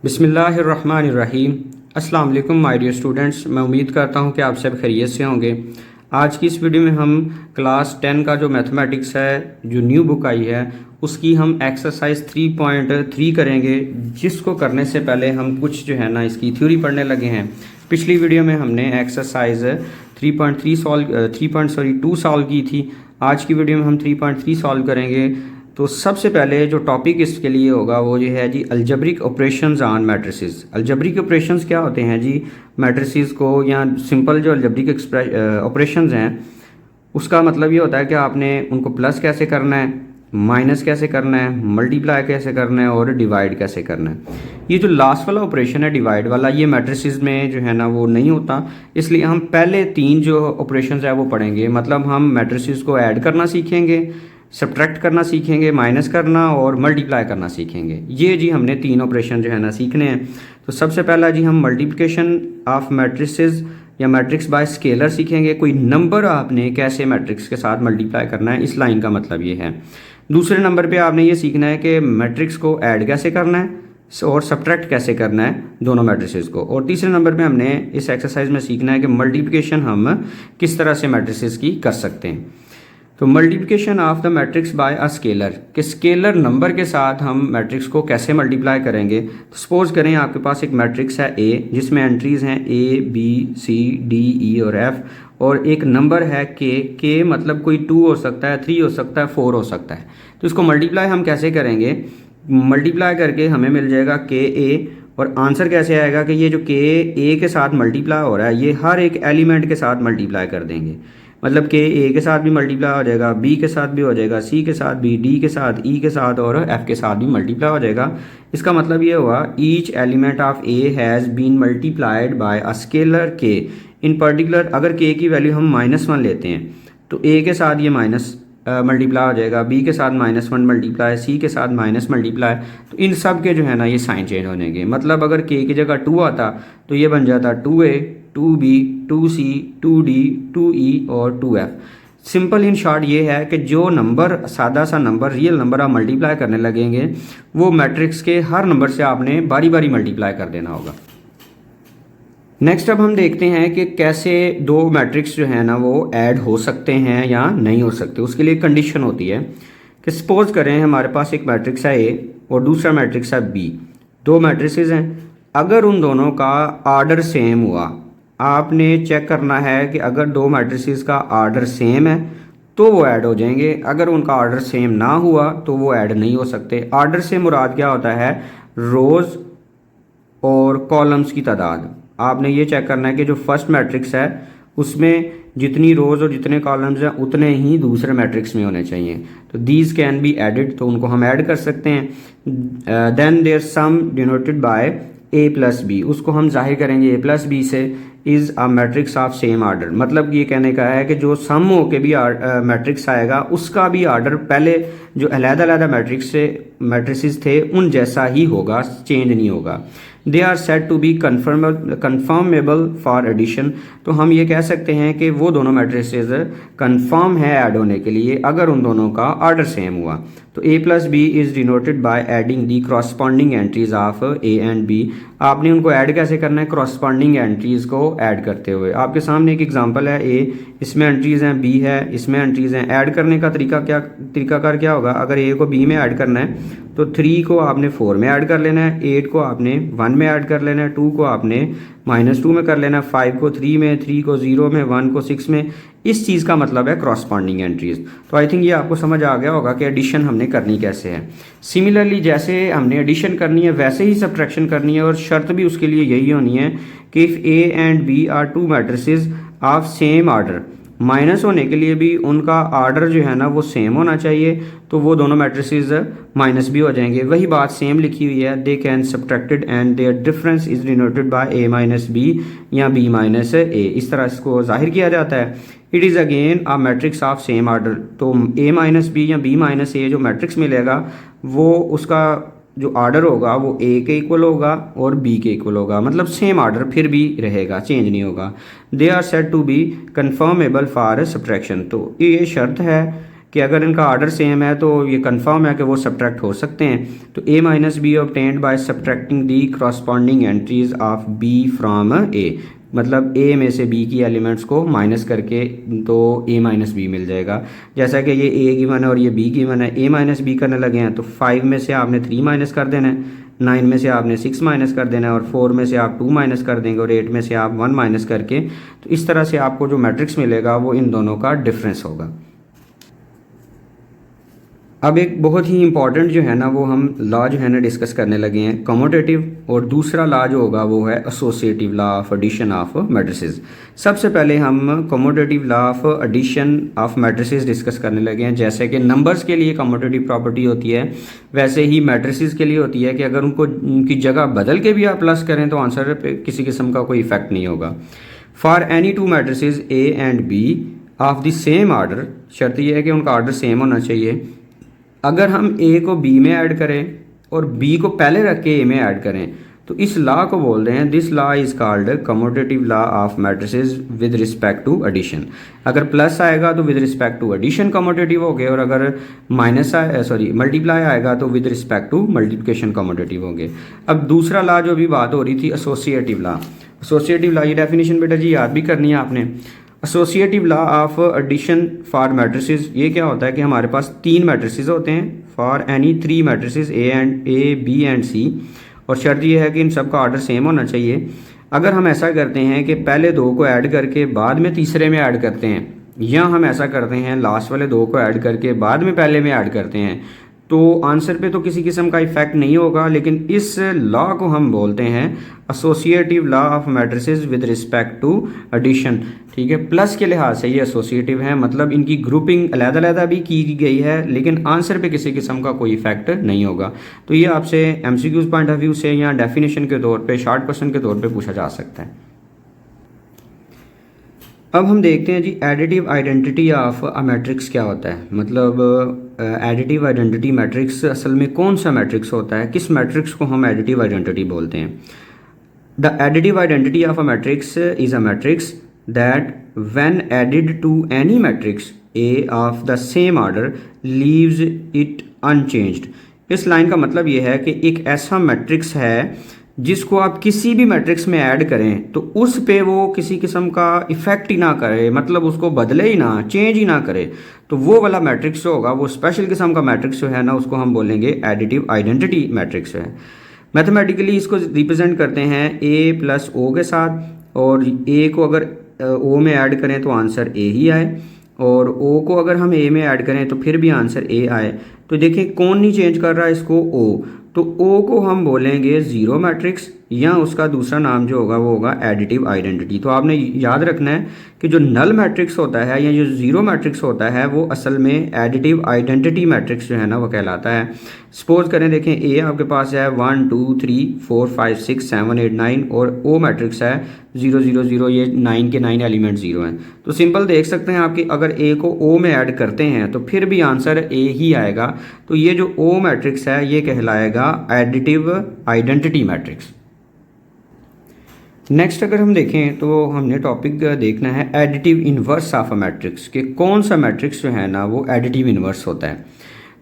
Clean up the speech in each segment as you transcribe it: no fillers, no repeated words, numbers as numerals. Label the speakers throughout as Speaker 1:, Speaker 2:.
Speaker 1: बिस्मिल्लाहिर्रहमानिर्रहीम। अस्सलाम वालेकुम माय डियर स्टूडेंट्स। मैं उम्मीद करता हूँ कि आप सब खैरियत से होंगे। आज की इस वीडियो में हम क्लास 10 का जो मैथमेटिक्स है, जो न्यू बुक आई है, उसकी हम एक्सरसाइज 3.3 करेंगे, जिसको करने से पहले हम कुछ जो है ना इसकी थ्योरी पढ़ने लगे हैं। पिछली वीडियो में हमने एक्सरसाइज 2 सॉल्व की थी। आज की वीडियो में हम 3.3 सॉल्व करेंगे। तो सबसे पहले जो टॉपिक इसके लिए होगा वो ये है जी, algebraic operations on matrices. Algebraic operations क्या होते हैं जी? मैट्रिसेस को या सिंपल जो अलजेब्रिक ऑपरेशंस हैं, उसका मतलब ये होता है कि आपने उनको प्लस कैसे करना है, माइनस कैसे करना है, मल्टीप्लाई कैसे करना है और डिवाइड कैसे करना है। ये जो लास्ट वाला ऑपरेशन है, डिवाइड वाला, ये मैट्रिसेस में जो है ना वो नहीं होता, इसलिए हम पहले 3 जो ऑपरेशंस है वो पढ़ेंगे। मतलब हम मैट्रिसेस को ऐड करना सीखेंगे, सब्ट्रैक्ट करना सीखेंगे, माइनस करना और मल्टीप्लाई करना सीखेंगे। ये जी हमने 3 ऑपरेशन जो है ना सीखने हैं। तो सबसे पहला जी हम मल्टीप्लिकेशन ऑफ मैट्रिसेस या मैट्रिक्स बाय स्केलर सीखेंगे। कोई नंबर आपने कैसे मैट्रिक्स के साथ मल्टीप्लाई करना है, इस लाइन का मतलब ये है। दूसरे नंबर पे आपने ये सीखना है कि मैट्रिक्स को ऐड कैसे करना है और सब्ट्रैक्ट कैसे करना है दोनों मैट्रिसेस को। और तीसरे नंबर पे हमने इस एक्सरसाइज में सीखना है कि मल्टीप्लिकेशन हम किस तरह से मैट्रिसेस की कर सकते हैं। तो multiplication of the matrix bye a scalar, कि स्केलर नंबर के साथ हम मैट्रिक्स को कैसे मल्टीप्लाई करेंगे। तो सपोज करें आपके पास एक मैट्रिक्स है ए, जिसमें एंट्रीज हैं A B C D E और एफ, और एक नंबर है के मतलब कोई 2 हो सकता है, 3 हो सकता है, 4 हो सकता है। तो इसको मल्टीप्लाई हम कैसे करेंगे? मल्टीप्लाई करके हमें मिल जाएगा के ए, और आंसर कैसे आएगा कि ये जो के ए के साथ मल्टीप्लाई हो रहा है, ये हर एक एलिमेंट के साथ मल्टीप्लाई कर देंगे। मतलब के ए के साथ भी मल्टीप्लाई हो जाएगा, बी के साथ भी हो जाएगा, सी के साथ भी, डी के साथ, ई के साथ और एफ के साथ भी मल्टीप्लाई हो जाएगा। इसका मतलब ये हुआ each element of A has been multiplied by a scalar के। इन पर्टिकुलर अगर के की वैल्यू हम -1 लेते हैं तो ए के साथ ये माइनस मल्टीप्लाई हो जाएगा, बी के साथ -1 मल्टीप्लाई, सी के साथ माइनस मल्टीप्लाई। तो इन सब के जो है ना ये साइन चेंज होने। मतलब अगर के की जगह 2 आता तो ये बन जाता 2a 2b 2c 2d 2e और 2f। सिंपल इन शॉर्ट ये है कि जो नंबर, सादा सा नंबर, रियल नंबर आप मल्टीप्लाई करने लगेंगे, वो मैट्रिक्स के हर नंबर से आपने बारी बारी मल्टीप्लाई कर देना होगा। नेक्स्ट अब हम देखते हैं कि कैसे 2 मैट्रिक्स जो है ना वो ऐड हो सकते हैं या नहीं हो सकते। उसके लिए कंडीशन होती है कि सपोज करें हमारे पास एक मैट्रिक्स है ए और दूसरा मैट्रिक्स है बी। 2 मैट्रिसेस हैं। अगर उन दोनों का आर्डर सेम हुआ, आपने चेक करना है कि अगर 2 मैट्रिसेस का आर्डर सेम है तो वो ऐड हो जाएंगे। अगर उनका आर्डर सेम ना हुआ तो वो ऐड नहीं हो सकते। आर्डर से मुराद क्या होता है? रोज़ और कॉलम्स की तादाद। आपने ये चेक करना है कि जो फर्स्ट मैट्रिक्स है उसमें जितनी रोज़ और जितने कॉलम्स हैं उतने ही दूसरे मैट्रिक्स में होने चाहिए। तो दीज कैन बी एडिड, तो उनको हम ऐड कर सकते हैं। Then their sum denoted by a plus B, उसको हम जाहिर करेंगे a प्लस बी से, is a matrix of same order. मतलब ये कहने का है कि जो सम हो के भी मैट्रिक्स आएगा उसका भी आर्डर पहले जो अलग-अलग मैट्रिसेस थे उन जैसा ही होगा, चेंज नहीं होगा। They are set to be conformable for addition. तो हम ये कह सकते हैं कि वो दोनों मैट्रिसेस कन्फर्म है ऐड होने के लिए अगर उन दोनों का आर्डर सेम हुआ। तो a plus B is denoted by adding the corresponding entries of a and b। आपने उनको ऐड कैसे करना है? क्रॉसपॉन्डिंग एंट्रीज को ऐड करते हुए। आपके सामने एक एग्जांपल है a, इसमें एंट्रीज हैं, b है, इसमें एंट्रीज हैं। ऐड करने का तरीकाकार क्या होगा? अगर a को b में ऐड करना है तो 3 को आपने 4 में ऐड कर लेना है, 8 को आपने 1 में ऐड कर लेना है, 2 को आपने -2 में कर लेना है, 5 को 3 में, 3 को 0 में, 1 को 6 में। इस चीज़ का मतलब है क्रॉसपॉन्डिंग एंट्रीज। तो आई थिंक ये आपको समझ आ गया होगा कि एडिशन हमने करनी कैसे है। सिमिलरली जैसे हमने एडिशन करनी है वैसे ही सब्ट्रैक्शन करनी है, और शर्त भी उसके लिए यही होनी है कि if A and B are 2 matrices of same order, minus होने के लिए भी उनका आर्डर जो है ना वो सेम होना चाहिए, तो वो दोनों मैट्रिसेस माइनस भी हो जाएंगे। वही बात सेम लिखी हुई है, they can subtracted and their difference is denoted by a minus B या b माइनस a। इस तरह इसको जाहिर किया जाता है। It is again a matrix of same order. तो a माइनस बी या b माइनस a जो मैट्रिक्स मिलेगा वो उसका जो आर्डर होगा वो a के इक्वल होगा और b के इक्वल होगा। मतलब सेम आर्डर फिर भी रहेगा, चेंज नहीं होगा। They are said to be conformable for subtraction. तो ये शर्त है कि अगर इनका आर्डर सेम है तो ये कंफर्म है कि वो सब्ट्रैक्ट हो सकते हैं। तो a minus B obtained by subtracting the corresponding entries of b from a, मतलब a में से b की एलिमेंट्स को माइनस करके तो a माइनस बी मिल जाएगा। जैसा कि ये a गिवन है और ये b गिवन है, a माइनस बी करने लगे हैं तो 5 में से आपने 3 माइनस कर देना है, 9 में से आपने 6 माइनस कर देना है और 4 में से आप 2 माइनस कर देंगे और 8 में से आप 1 माइनस करके, तो इस तरह से आपको जो मैट्रिक्स मिलेगा वो इन दोनों का डिफरेंस होगा। अब एक बहुत ही इंपॉर्टेंट जो है ना वो हम लॉ जो है ना डिस्कस करने लगे हैं, कम्यूटेटिव, और दूसरा लॉ जो होगा वो है associative law of addition of matrices. सबसे पहले हम commutative law of addition of matrices discuss करने लगे हैं। जैसे कि नंबर्स के लिए कम्यूटेटिव प्रॉपर्टी होती है, वैसे ही मैट्रिसेस के लिए होती है कि अगर उनकी जगह बदल के भी आप प्लस करें तो आंसर पे किसी किस्म का कोई इफेक्ट नहीं होगा। For any two matrices A and B of the same order, शर्त यह है कि उनका आर्डर सेम होना चाहिए। अगर हम a को b में ऐड करें और b को पहले रख के a में ऐड करें तो इस लॉ को बोल रहे हैं, this law is called commutative law of matrices with respect to addition. अगर प्लस आएगा तो with respect to addition commutative हो गए, और अगर माइनस मल्टीप्लाई आएगा तो with respect to multiplication commutative हो गए। अब दूसरा लॉ जो अभी बात हो रही थी एसोसिएटिव लॉ, एसोसिएटिव लॉ, ये डेफिनेशन बेटा जी याद भी करनी है आपने। Associative law of addition for matrices, ये क्या होता है कि हमारे पास 3 मैट्रिसेस होते हैं for any 3 matrices A B and C, और शर्त यह है कि इन सब का ऑर्डर सेम होना चाहिए। अगर हम ऐसा करते हैं कि पहले 2 को ऐड करके बाद में तीसरे में ऐड करते हैं, या हम ऐसा करते हैं लास्ट वाले 2 को ऐड करके बाद में पहले में ऐड करते हैं, तो आंसर पे तो किसी किस्म का इफेक्ट नहीं होगा। लेकिन इस लॉ को हम बोलते हैं associative law of matrices with respect to addition. ठीक है, प्लस के लिहाज से ये एसोसिएटिव है, मतलब इनकी ग्रुपिंग अलग-अलग भी की गई है लेकिन आंसर पे किसी किस्म का कोई इफेक्ट नहीं होगा। तो ये आपसे एमसीक्यूज पॉइंट ऑफ व्यू से या डेफिनेशन के तौर पे, शॉर्ट क्वेश्चन के तौर पे पूछा जा सकता है। अब हम देखते हैं जी additive identity of a matrix क्या होता है। मतलब एडिटिव आइडेंटिटी मैट्रिक्स असल में कौन सा मैट्रिक्स होता है, किस मैट्रिक्स को हम एडिटिव आइडेंटिटी बोलते हैं। The additive identity of a matrix is a matrix that when added to any matrix A of the same order leaves it unchanged. इस लाइन का मतलब ये है कि एक ऐसा मैट्रिक्स है जिसको आप किसी भी मैट्रिक्स में ऐड करें तो उस पे वो किसी किस्म का इफेक्ट ही ना करे, मतलब उसको बदले ही ना, चेंज ही ना करे, तो वो वाला मैट्रिक्स जो होगा वो स्पेशल किस्म का मैट्रिक्स जो है ना उसको हम बोलेंगे एडिटिव आइडेंटिटी मैट्रिक्स है। मैथमेटिकली इसको रिप्रेजेंट करते हैं a प्लस ओ के साथ, और a को अगर o में ऐड करें तो आंसर a ही आए, और o को अगर हम a में ऐड करें तो फिर भी आंसर a आए। तो देखिए कौन नहीं चेंज कर रहा है इसको, o, तो o को हम बोलेंगे ज़ीरो मैट्रिक्स, या उसका दूसरा नाम जो होगा वो होगा एडिटिव आइडेंटिटी। तो आपने याद रखना है कि जो नल मैट्रिक्स होता है या जो ज़ीरो मैट्रिक्स होता है वो असल में एडिटिव आइडेंटिटी मैट्रिक्स जो है ना वो कहलाता है। सपोज करें, देखें ए आपके पास है 1 2 3 4 5 6 7 8 9, और ओ मैट्रिक्स है 0 0 0, ये 9 के 9 एलिमेंट 0 हैं। तो सिंपल देख सकते हैं आपकी अगर ए को ओ में ऐड करते हैं तो फिर भी आंसर ए ही आएगा। तो ये जो ओ मैट्रिक्स है ये कहलाएगा एडिटिव आइडेंटिटी मैट्रिक्स। नेक्स्ट अगर हम देखें तो हमने टॉपिक देखना है additive inverse of a matrix, कि कौन सा मैट्रिक्स जो है ना वो एडिटिव इन्वर्स होता है।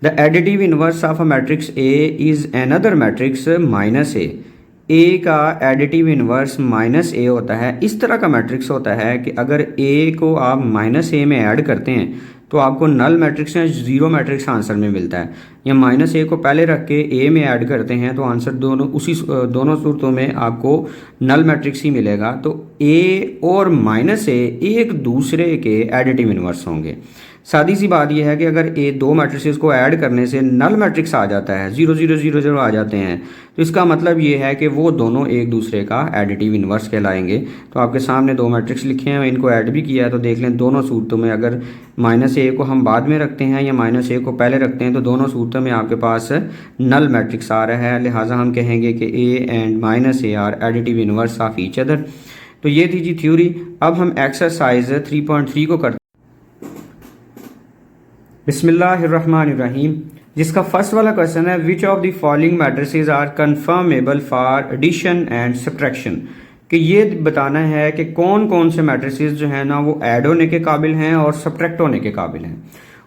Speaker 1: The additive inverse of a matrix A is another matrix minus A का एडिटिव इन्वर्स माइनस ए होता है। इस तरह का मैट्रिक्स होता है कि अगर ए को आप माइनस ए में ऐड करते हैं तो आपको नल मैट्रिक्स या ज़ीरो मैट्रिक्स आंसर में मिलता है, या माइनस ए को पहले रख के ए में ऐड करते हैं तो आंसर दोनों सूरतों में आपको नल मैट्रिक्स ही मिलेगा। तो ए और माइनस ए एक दूसरे के एडिटिव इन्वर्स होंगे। सादी सी बात यह है कि अगर ए दो मैट्रिसेस को ऐड करने से नल मैट्रिक्स आ जाता है, 0 0 0 0 आ जाते हैं, तो इसका मतलब ये है कि वो दोनों एक दूसरे का एडिटिव इन्वर्स कहलाएंगे। तो आपके सामने दो मैट्रिक्स लिखे हैं, इनको ऐड भी किया है, तो देख लें दोनों सूरतों में अगर माइनस ए को हम बाद में रखते हैं या माइनस ए को पहले रखते हैं तो दोनों सूरतों में आपके पास नल मैट्रिक्स आ रहा है। लिहाजा हम कहेंगे कि A and minus A R additive inverse of each other. तो ये थी जी थ्योरी। अब हम एक्सरसाइज 3.3 को करते हैं। बिस्मिल्लाहिर्रहमानिर्रहीम, जिसका फर्स्ट वाला क्वेश्चन है which of the following matrices are conformable for addition and subtraction, कि ये बताना है कि कौन कौन से मैट्रिसेस जो है ना वो ऐड होने के काबिल हैं और सब्ट्रैक्ट होने के काबिल हैं।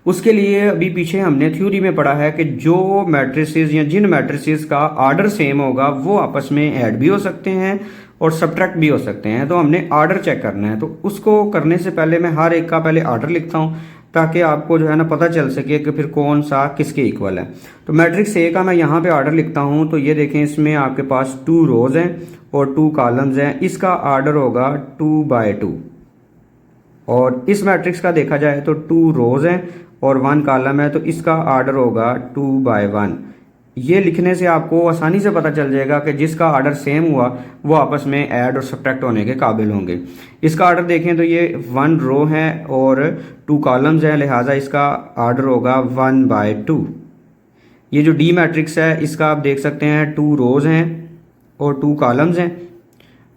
Speaker 1: उसके लिए अभी पीछे हमने थ्योरी में पढ़ा है कि जो मैट्रिसेस या जिन मैट्रिसेस का आर्डर सेम होगा वो आपस में ऐड भी हो सकते हैं और सब्ट्रैक्ट भी हो सकते हैं। तो हमने आर्डर चेक करना है, तो उसको करने से पहले मैं हर एक का पहले आर्डर लिखता हूँ ताकि आपको जो है ना पता चल सके कि फिर कौन सा किसके इक्वल है। तो मैट्रिक्स ए का मैं यहाँ पे आर्डर लिखता हूँ, तो ये देखें इसमें आपके पास 2 रोज हैं और 2 कॉलम्स हैं। इसका आर्डर होगा 2 बाय 2। और इस मैट्रिक्स का देखा जाए तो 2 रोज हैं और 1 कॉलम है, तो इसका आर्डर होगा 2 बाय 1। ये लिखने से आपको आसानी से पता चल जाएगा कि जिसका आर्डर सेम हुआ वो आपस में ऐड और सब्ट्रैक्ट होने के काबिल होंगे। इसका आर्डर देखें तो ये 1 रो है और 2 कॉलम्स हैं, लिहाजा इसका आर्डर होगा 1 बाय 2। ये जो डी मैट्रिक्स है इसका आप देख सकते हैं 2 रोज हैं और 2 कॉलम्स हैं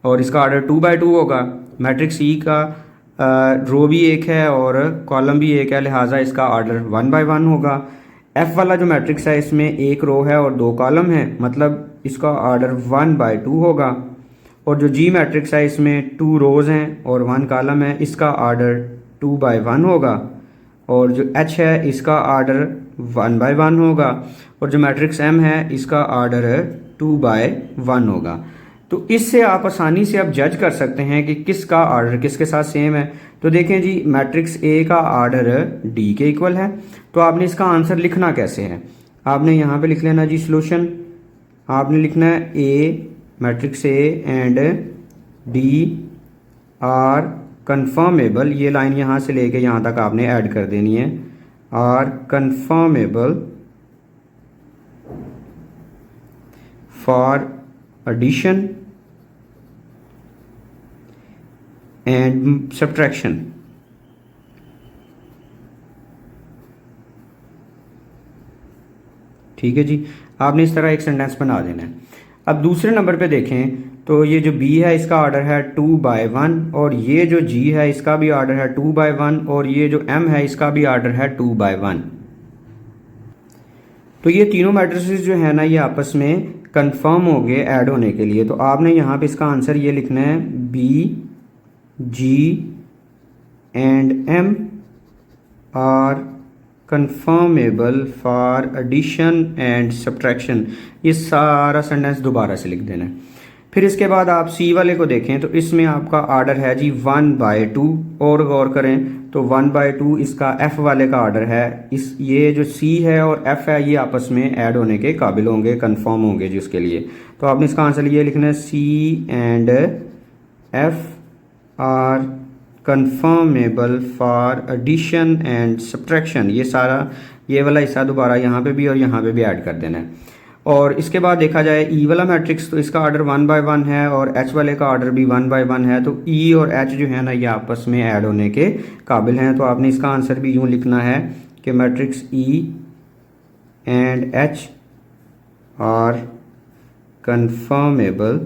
Speaker 1: और इसका आर्डर 2 बाय 2 होगा। मैट्रिक्स ई का रो भी एक है और कॉलम भी एक है, लिहाजा इसका आर्डर 1 बाय 1 होगा। एफ वाला जो मैट्रिक्स है इसमें 1 रो है और 2 कॉलम है, मतलब इसका आर्डर 1 बाय 2 होगा। और जो जी मैट्रिक्स है इसमें 2 रोज हैं और 1 कॉलम है, इसका आर्डर 2 बाय 1 होगा। और जो एच है इसका आर्डर 1 बाय 1 होगा। और जो मैट्रिक्स एम है इसका आर्डर 2 बाय 1 होगा। तो इससे आप आसानी से आप जज कर सकते हैं कि किसका आर्डर किसके साथ सेम है। तो देखें जी, मैट्रिक्स ए का आर्डर डी के इक्वल है, तो आपने इसका आंसर लिखना कैसे है। आपने यहाँ पे लिख लेना जी सॉल्यूशन। आपने लिखना है A matrix A and D are conformable. ये लाइन यहाँ से लेके यहाँ तक आपने ऐड कर देनी है। Are conformable for addition and subtraction. ठीक है जी, आपने इस तरह एक सेंटेंस बना देना है। अब दूसरे नंबर पे देखें तो ये जो बी है इसका आर्डर है 2 बाय 1 और ये जो जी है इसका भी आर्डर है 2 बाय 1 और ये जो एम है इसका भी आर्डर है 2 बाय 1। तो ये तीनों मैट्रिसेस जो है ना ये आपस में कंफर्म हो गए ऐड होने के लिए। तो आपने यहाँ पे इसका आंसर ये लिखना है B G and M are conformable for addition and subtraction. ये सारा सेंटेंस दोबारा से लिख देना है। फिर इसके बाद आप सी वाले को देखें तो इसमें आपका आर्डर है जी 1 बाय 2। और गौर करें तो 1 बाय 2 इसका एफ वाले का आर्डर है। इस ये जो सी है और एफ है ये आपस में ऐड होने के काबिल होंगे, कंफर्म होंगे जी उसके लिए। तो आपने इसका आंसर ये लिखना है C and F are conformable for addition and subtraction. ये सारा ये वाला हिस्सा दोबारा यहाँ पे भी और यहाँ पे भी ऐड कर देना है। और इसके बाद देखा जाए ई वाला मैट्रिक्स तो इसका आर्डर 1 बाय 1 है और एच वाले का आर्डर भी 1 बाय 1 है। तो ई और एच जो है ना ये आपस में ऐड होने के काबिल हैं। तो आपने इसका आंसर भी यूँ लिखना है कि matrix E and H are conformable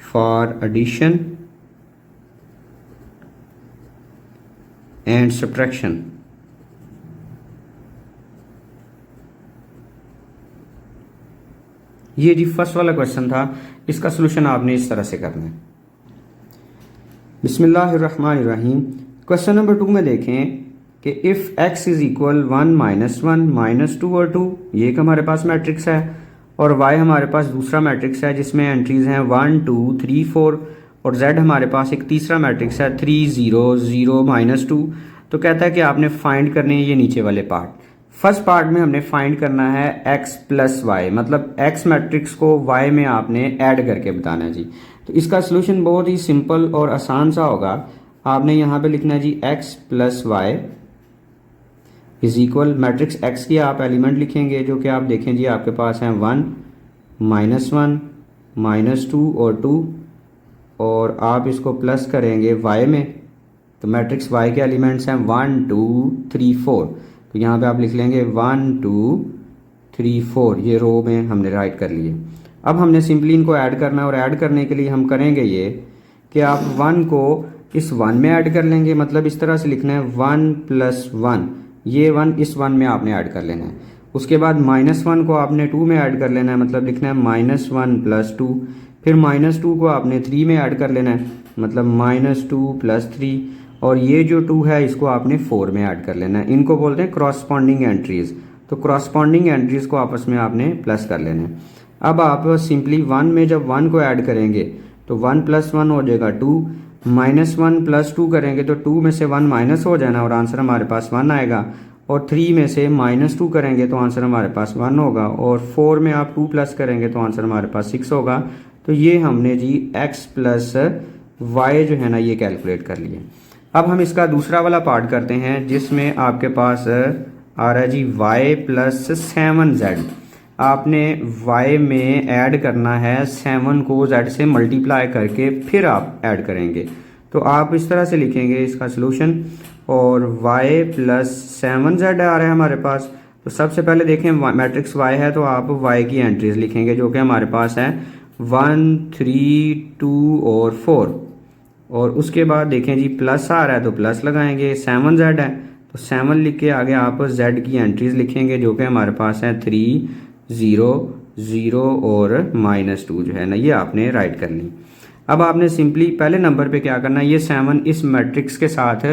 Speaker 1: for addition and subtraction. ये जी फर्स्ट वाला क्वेश्चन था, इसका सलूशन आपने इस तरह से करना है। बिस्मिल्लाहिर्रहमानिर्रहीम। क्वेश्चन नंबर 2 में देखें कि इफ़ x इज़ इक्वल 1 -1 -2 और 2, ये एक हमारे पास मैट्रिक्स है और y हमारे पास दूसरा मैट्रिक्स है जिसमें एंट्रीज हैं 1 2 3 4 और z हमारे पास एक तीसरा मैट्रिक्स है 3 0 0 -2। तो कहता है कि आपने फाइंड करने हैं ये नीचे वाले पार्ट। फर्स्ट पार्ट में हमने फाइंड करना है x प्लस वाई, मतलब x मैट्रिक्स को y में आपने ऐड करके बताना है जी। तो इसका सलूशन बहुत ही सिंपल और आसान सा होगा। आपने यहाँ पे लिखना है जी x plus Y is equal matrix x की आप एलिमेंट लिखेंगे जो कि आप देखें जी आपके पास हैं 1 -1 -2 और 2 और आप इसको प्लस करेंगे y में। तो मैट्रिक्स y के एलिमेंट्स हैं 1 2 3 4। तो यहाँ पे आप लिख लेंगे 1 2 3 4, ये रो में हमने राइट कर लिए। अब हमने सिंपली इनको ऐड करना है और ऐड करने के लिए हम करेंगे ये कि आप 1 को इस 1 में ऐड कर लेंगे, मतलब इस तरह से लिखना है 1 + 1, ये 1 इस 1 में आपने ऐड कर लेना है। उसके बाद -1 को आपने 2 में ऐड कर लेना है, मतलब लिखना है -1 + 2। फिर -2 को आपने 3 में ऐड कर लेना है, मतलब -2 + 3। और ये जो 2 है इसको आपने 4 में ऐड कर लेना है। इनको बोलते हैं क्रॉसपॉन्डिंग एंट्रीज़। तो क्रॉसपॉन्डिंग एंट्रीज़ को आपस में आपने प्लस कर लेना है। अब आप सिंपली 1 में जब 1 को ऐड करेंगे तो 1 + 1 हो जाएगा 2, -1 + 2 करेंगे तो 2 में से 1 माइनस हो जाना और आंसर हमारे पास 1 आएगा। और 3 में से -2 करेंगे तो आंसर हमारे पास 1 होगा। और 4 में आप 2 प्लस करेंगे तो आंसर हमारे पास 6 होगा। तो ये हमने जी x + y जो है ना ये कैलकुलेट कर लिए। अब हम इसका दूसरा वाला पार्ट करते हैं जिसमें आपके पास आ रहा है जी y + 7z। आपने y में ऐड करना है 7 को z से मल्टीप्लाई करके फिर आप ऐड करेंगे। तो आप इस तरह से लिखेंगे इसका सलूशन, और y + 7z आ रहा है हमारे पास। तो सबसे पहले देखें मैट्रिक्स y है तो आप y की एंट्रीज लिखेंगे जो कि हमारे पास है 1, 3, 2 और 4। और उसके बाद देखें जी प्लस आ रहा है तो प्लस लगाएंगे, 7z है तो 7 लिख के आगे आप z की एंट्रीज लिखेंगे जो कि हमारे पास है 3, 0, 0 और -2 जो है ना ये आपने राइट कर ली। अब आपने सिंपली पहले नंबर पे क्या करना है, ये 7 इस मैट्रिक्स के साथ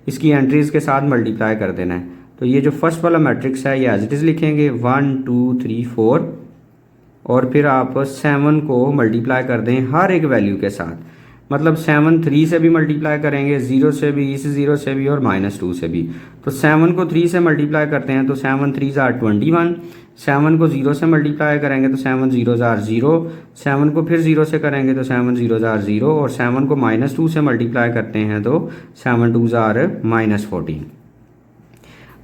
Speaker 1: इसकी एंट्रीज के साथ मल्टीप्लाई कर देना है। तो ये जो फर्स्ट वाला मैट्रिक्स है ये एज इट इज़ लिखेंगे 1, 2, 3, 4 और फिर आप 7 को मल्टीप्लाई कर दें हर एक वैल्यू के साथ। मतलब 7 3 से भी मल्टीप्लाई करेंगे, 0 से भी, इस 0 से भी और -2 से भी। तो 7 को 3 से मल्टीप्लाई करते हैं तो 7 3 = 21। 7 को 0 से मल्टीप्लाई करेंगे तो 7 0 = 0। 7 को फिर 0 से करेंगे तो 7 0 = 0 और 7 को -2 से मल्टीप्लाई करते हैं तो 7 2 = -14।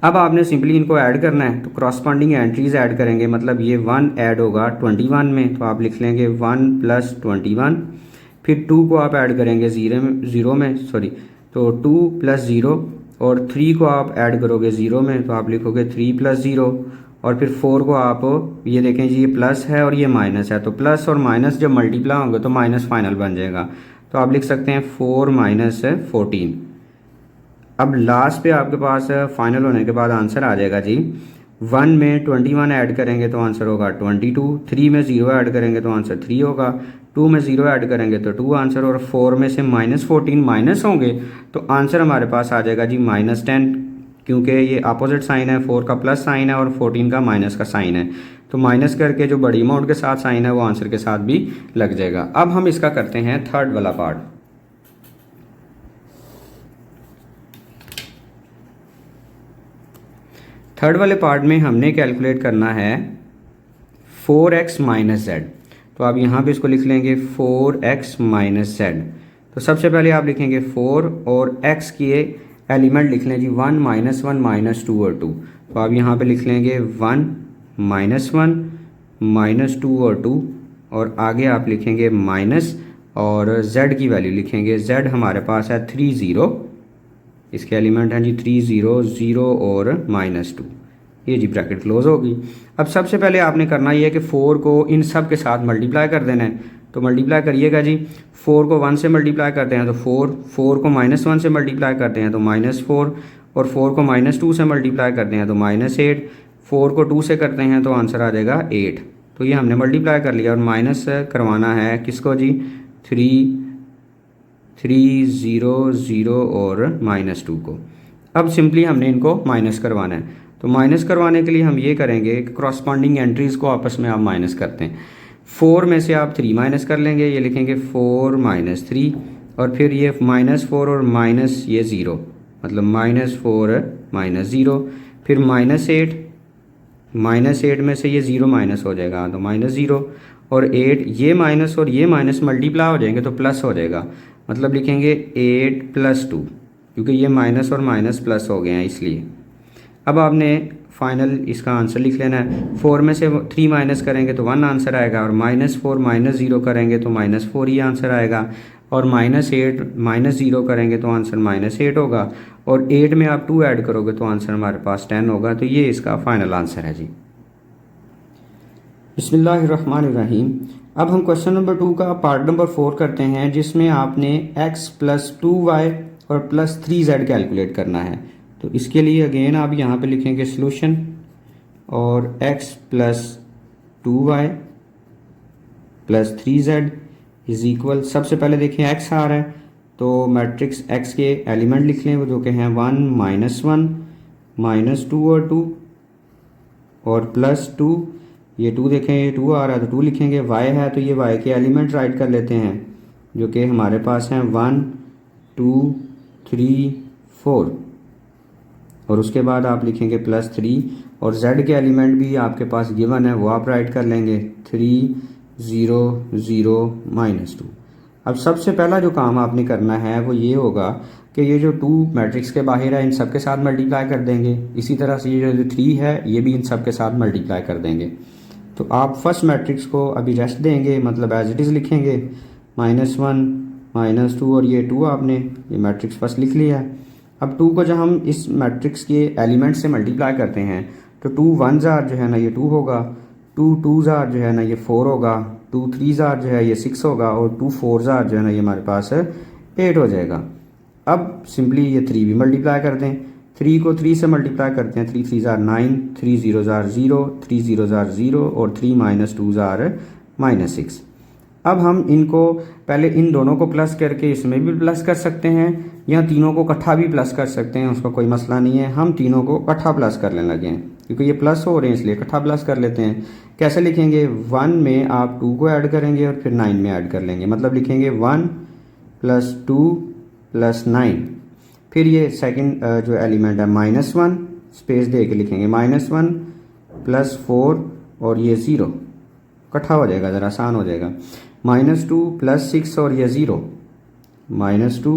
Speaker 1: अब आपने सिंपली इनको ऐड करना है तो क्रॉसपॉन्डिंग एंट्रीज ऐड करेंगे। मतलब ये 1 ऐड होगा 21 में तो आप लिख लेंगे 1 + 21। फिर 2 को आप ऐड करेंगे 0 में तो 2 + 0 और 3 को आप ऐड करोगे 0 में तो आप लिखोगे 3 + 0। और फिर 4 को आप ये देखें जी ये प्लस है और ये माइनस है तो प्लस और माइनस जब मल्टीप्लाई होंगे तो माइनस फाइनल बन जाएगा। तो आप लिख सकते हैं 4 - 14। अब लास्ट पे आपके पास फाइनल होने के बाद आंसर आ जाएगा जी 1 में 21 ऐड करेंगे तो आंसर होगा 22। 3 में 0 ऐड करेंगे तो आंसर 3 होगा। 2 में 0 ऐड करेंगे तो 2 आंसर। और 4 में से -14 माइनस होंगे तो आंसर हमारे पास आ जाएगा जी -10, क्योंकि ये अपोजिट साइन है, 4 का प्लस साइन है और 14 का माइनस का साइन है। तो माइनस करके जो बड़ी अमाउंट के साथ साइन है वो आंसर के साथ भी लग जाएगा। अब हम इसका करते हैं थर्ड वाला पार्ट। थर्ड वाले पार्ट में हमने कैलकुलेट करना है 4x - z। तो आप यहाँ पे इसको लिख लेंगे 4x - z। तो सबसे पहले आप लिखेंगे 4 और x की एलिमेंट लिख लें जी 1 - 1 -2 और 2। तो आप यहाँ पे लिख लेंगे 1 - 1 -2 और 2 और आगे आप लिखेंगे माइनस और z की वैल्यू लिखेंगे। z हमारे पास है 3 0, इसके एलिमेंट हैं जी 3 0 0 और -2। ये जी ब्रैकेट क्लोज होगी। अब सबसे पहले आपने करना ये है कि 4 को इन सब के साथ मल्टीप्लाई कर देना है। तो मल्टीप्लाई करिएगा जी। 4 को 1 से मल्टीप्लाई करते हैं तो 4 को -1 से मल्टीप्लाई करते हैं तो -4 और 4 को -2 से मल्टीप्लाई करते हैं तो -8। 4 को 2 से करते हैं तो आंसर आ जाएगा 8। तो ये हमने मल्टीप्लाई कर लिया और माइनस करवाना है किसको जी 3 0 0 और -2 को। अब सिंपली हमने इनको माइनस करवाना है। तो माइनस करवाने के लिए हम ये करेंगे कि क्रॉसपॉन्डिंग एंट्रीज़ को आपस में आप माइनस करते हैं। 4 में से आप 3 माइनस कर लेंगे, ये लिखेंगे 4 - 3 और फिर ये -4 और माइनस ये 0 मतलब -4 -0। फिर -8 में से ये 0 माइनस हो जाएगा तो -0 और 8 ये माइनस और ये माइनस मल्टीप्लाई हो जाएंगे तो प्लस हो जाएगा। मतलब लिखेंगे 8 + 2 क्योंकि ये माइनस और माइनस प्लस हो गए हैं इसलिए। अब आपने फाइनल इसका आंसर लिख लेना है। 4 में से 3 माइनस करेंगे तो 1 आंसर आएगा और -4 - 0 करेंगे तो -4 ही आंसर आएगा और -8 - 0 करेंगे तो आंसर -8 होगा और 8 में आप 2 ऐड करोगे तो आंसर हमारे पास 10 होगा। तो ये इसका फाइनल आंसर है जी। बिस्मिल्लाहिर्रहमानिर्रहीम। अब हम क्वेश्चन नंबर 2 का पार्ट नंबर 4 करते हैं जिसमें आपने x + 2y और +3z कैलकुलेट करना है। तो इसके लिए अगेन आप यहाँ पे लिखेंगे सॉल्यूशन और x + 2y + 3z is equal. सबसे पहले देखें x आ रहा है तो मैट्रिक्स एक्स के एलिमेंट लिख लें, वो जो कि हैं 1 -1 -2 और 2 और +2। ये 2 देखें, ये 2 आ रहा है तो 2 लिखेंगे। y है तो ये y के एलिमेंट राइट कर लेते हैं जो कि हमारे पास हैं 1 2 3 4 और उसके बाद आप लिखेंगे +3 और z के एलिमेंट भी आपके पास गिवन है वो आप राइट कर लेंगे 3 0 0 -2। अब सबसे पहला जो काम आपने करना है वो ये होगा कि ये जो 2 मैट्रिक्स के बाहर है इन सब के साथ मल्टीप्लाई कर देंगे। इसी तरह से ये जो 3 है ये भी इन सब के साथ मल्टीप्लाई कर देंगे। तो आप फर्स्ट मैट्रिक्स को अभी रेस्ट देंगे, मतलब एज इट इज़ लिखेंगे -1 -2 और ये 2 आपने ये मैट्रिक्स फर्स्ट लिख लिया है। अब 2 को जब हम इस मैट्रिक्स के एलिमेंट से मल्टीप्लाई करते हैं तो 2 1 जार जो है ना ये 2 होगा, 2 2 जार जो है ना ये 4 होगा, 2 3 जार जो है ये 6 होगा और 2 4 जार जो है ना ये हमारे पास 8 हो जाएगा। अब सिंपली ये 3 भी मल्टीप्लाई कर दें, 3 को 3 से मल्टीप्लाई करते हैं, 3 3 जार 9, 3 0 जार 0, 3 0 जार 0 और 3 -2 जार -6। अब हम इनको पहले इन दोनों को प्लस करके इसमें भी प्लस कर सकते हैं या तीनों को इकट्ठा भी प्लस कर सकते हैं, उसका कोई मसला नहीं है। हम तीनों को इकट्ठा प्लस करने लगे हैं क्योंकि ये प्लस हो रहे हैं इसलिए इकट्ठा प्लस कर लेते हैं। कैसे लिखेंगे, 1 में आप 2 को ऐड करेंगे और फिर 9 में ऐड कर लेंगे, मतलब लिखेंगे 1 + 2 + 9। फिर ये सेकंड जो एलिमेंट है -1 स्पेस दे के लिखेंगे -1 + 4 और ये 0 इकट्ठा हो जाएगा, ज़रा आसान हो जाएगा। -2 + 6 और ये 0, -2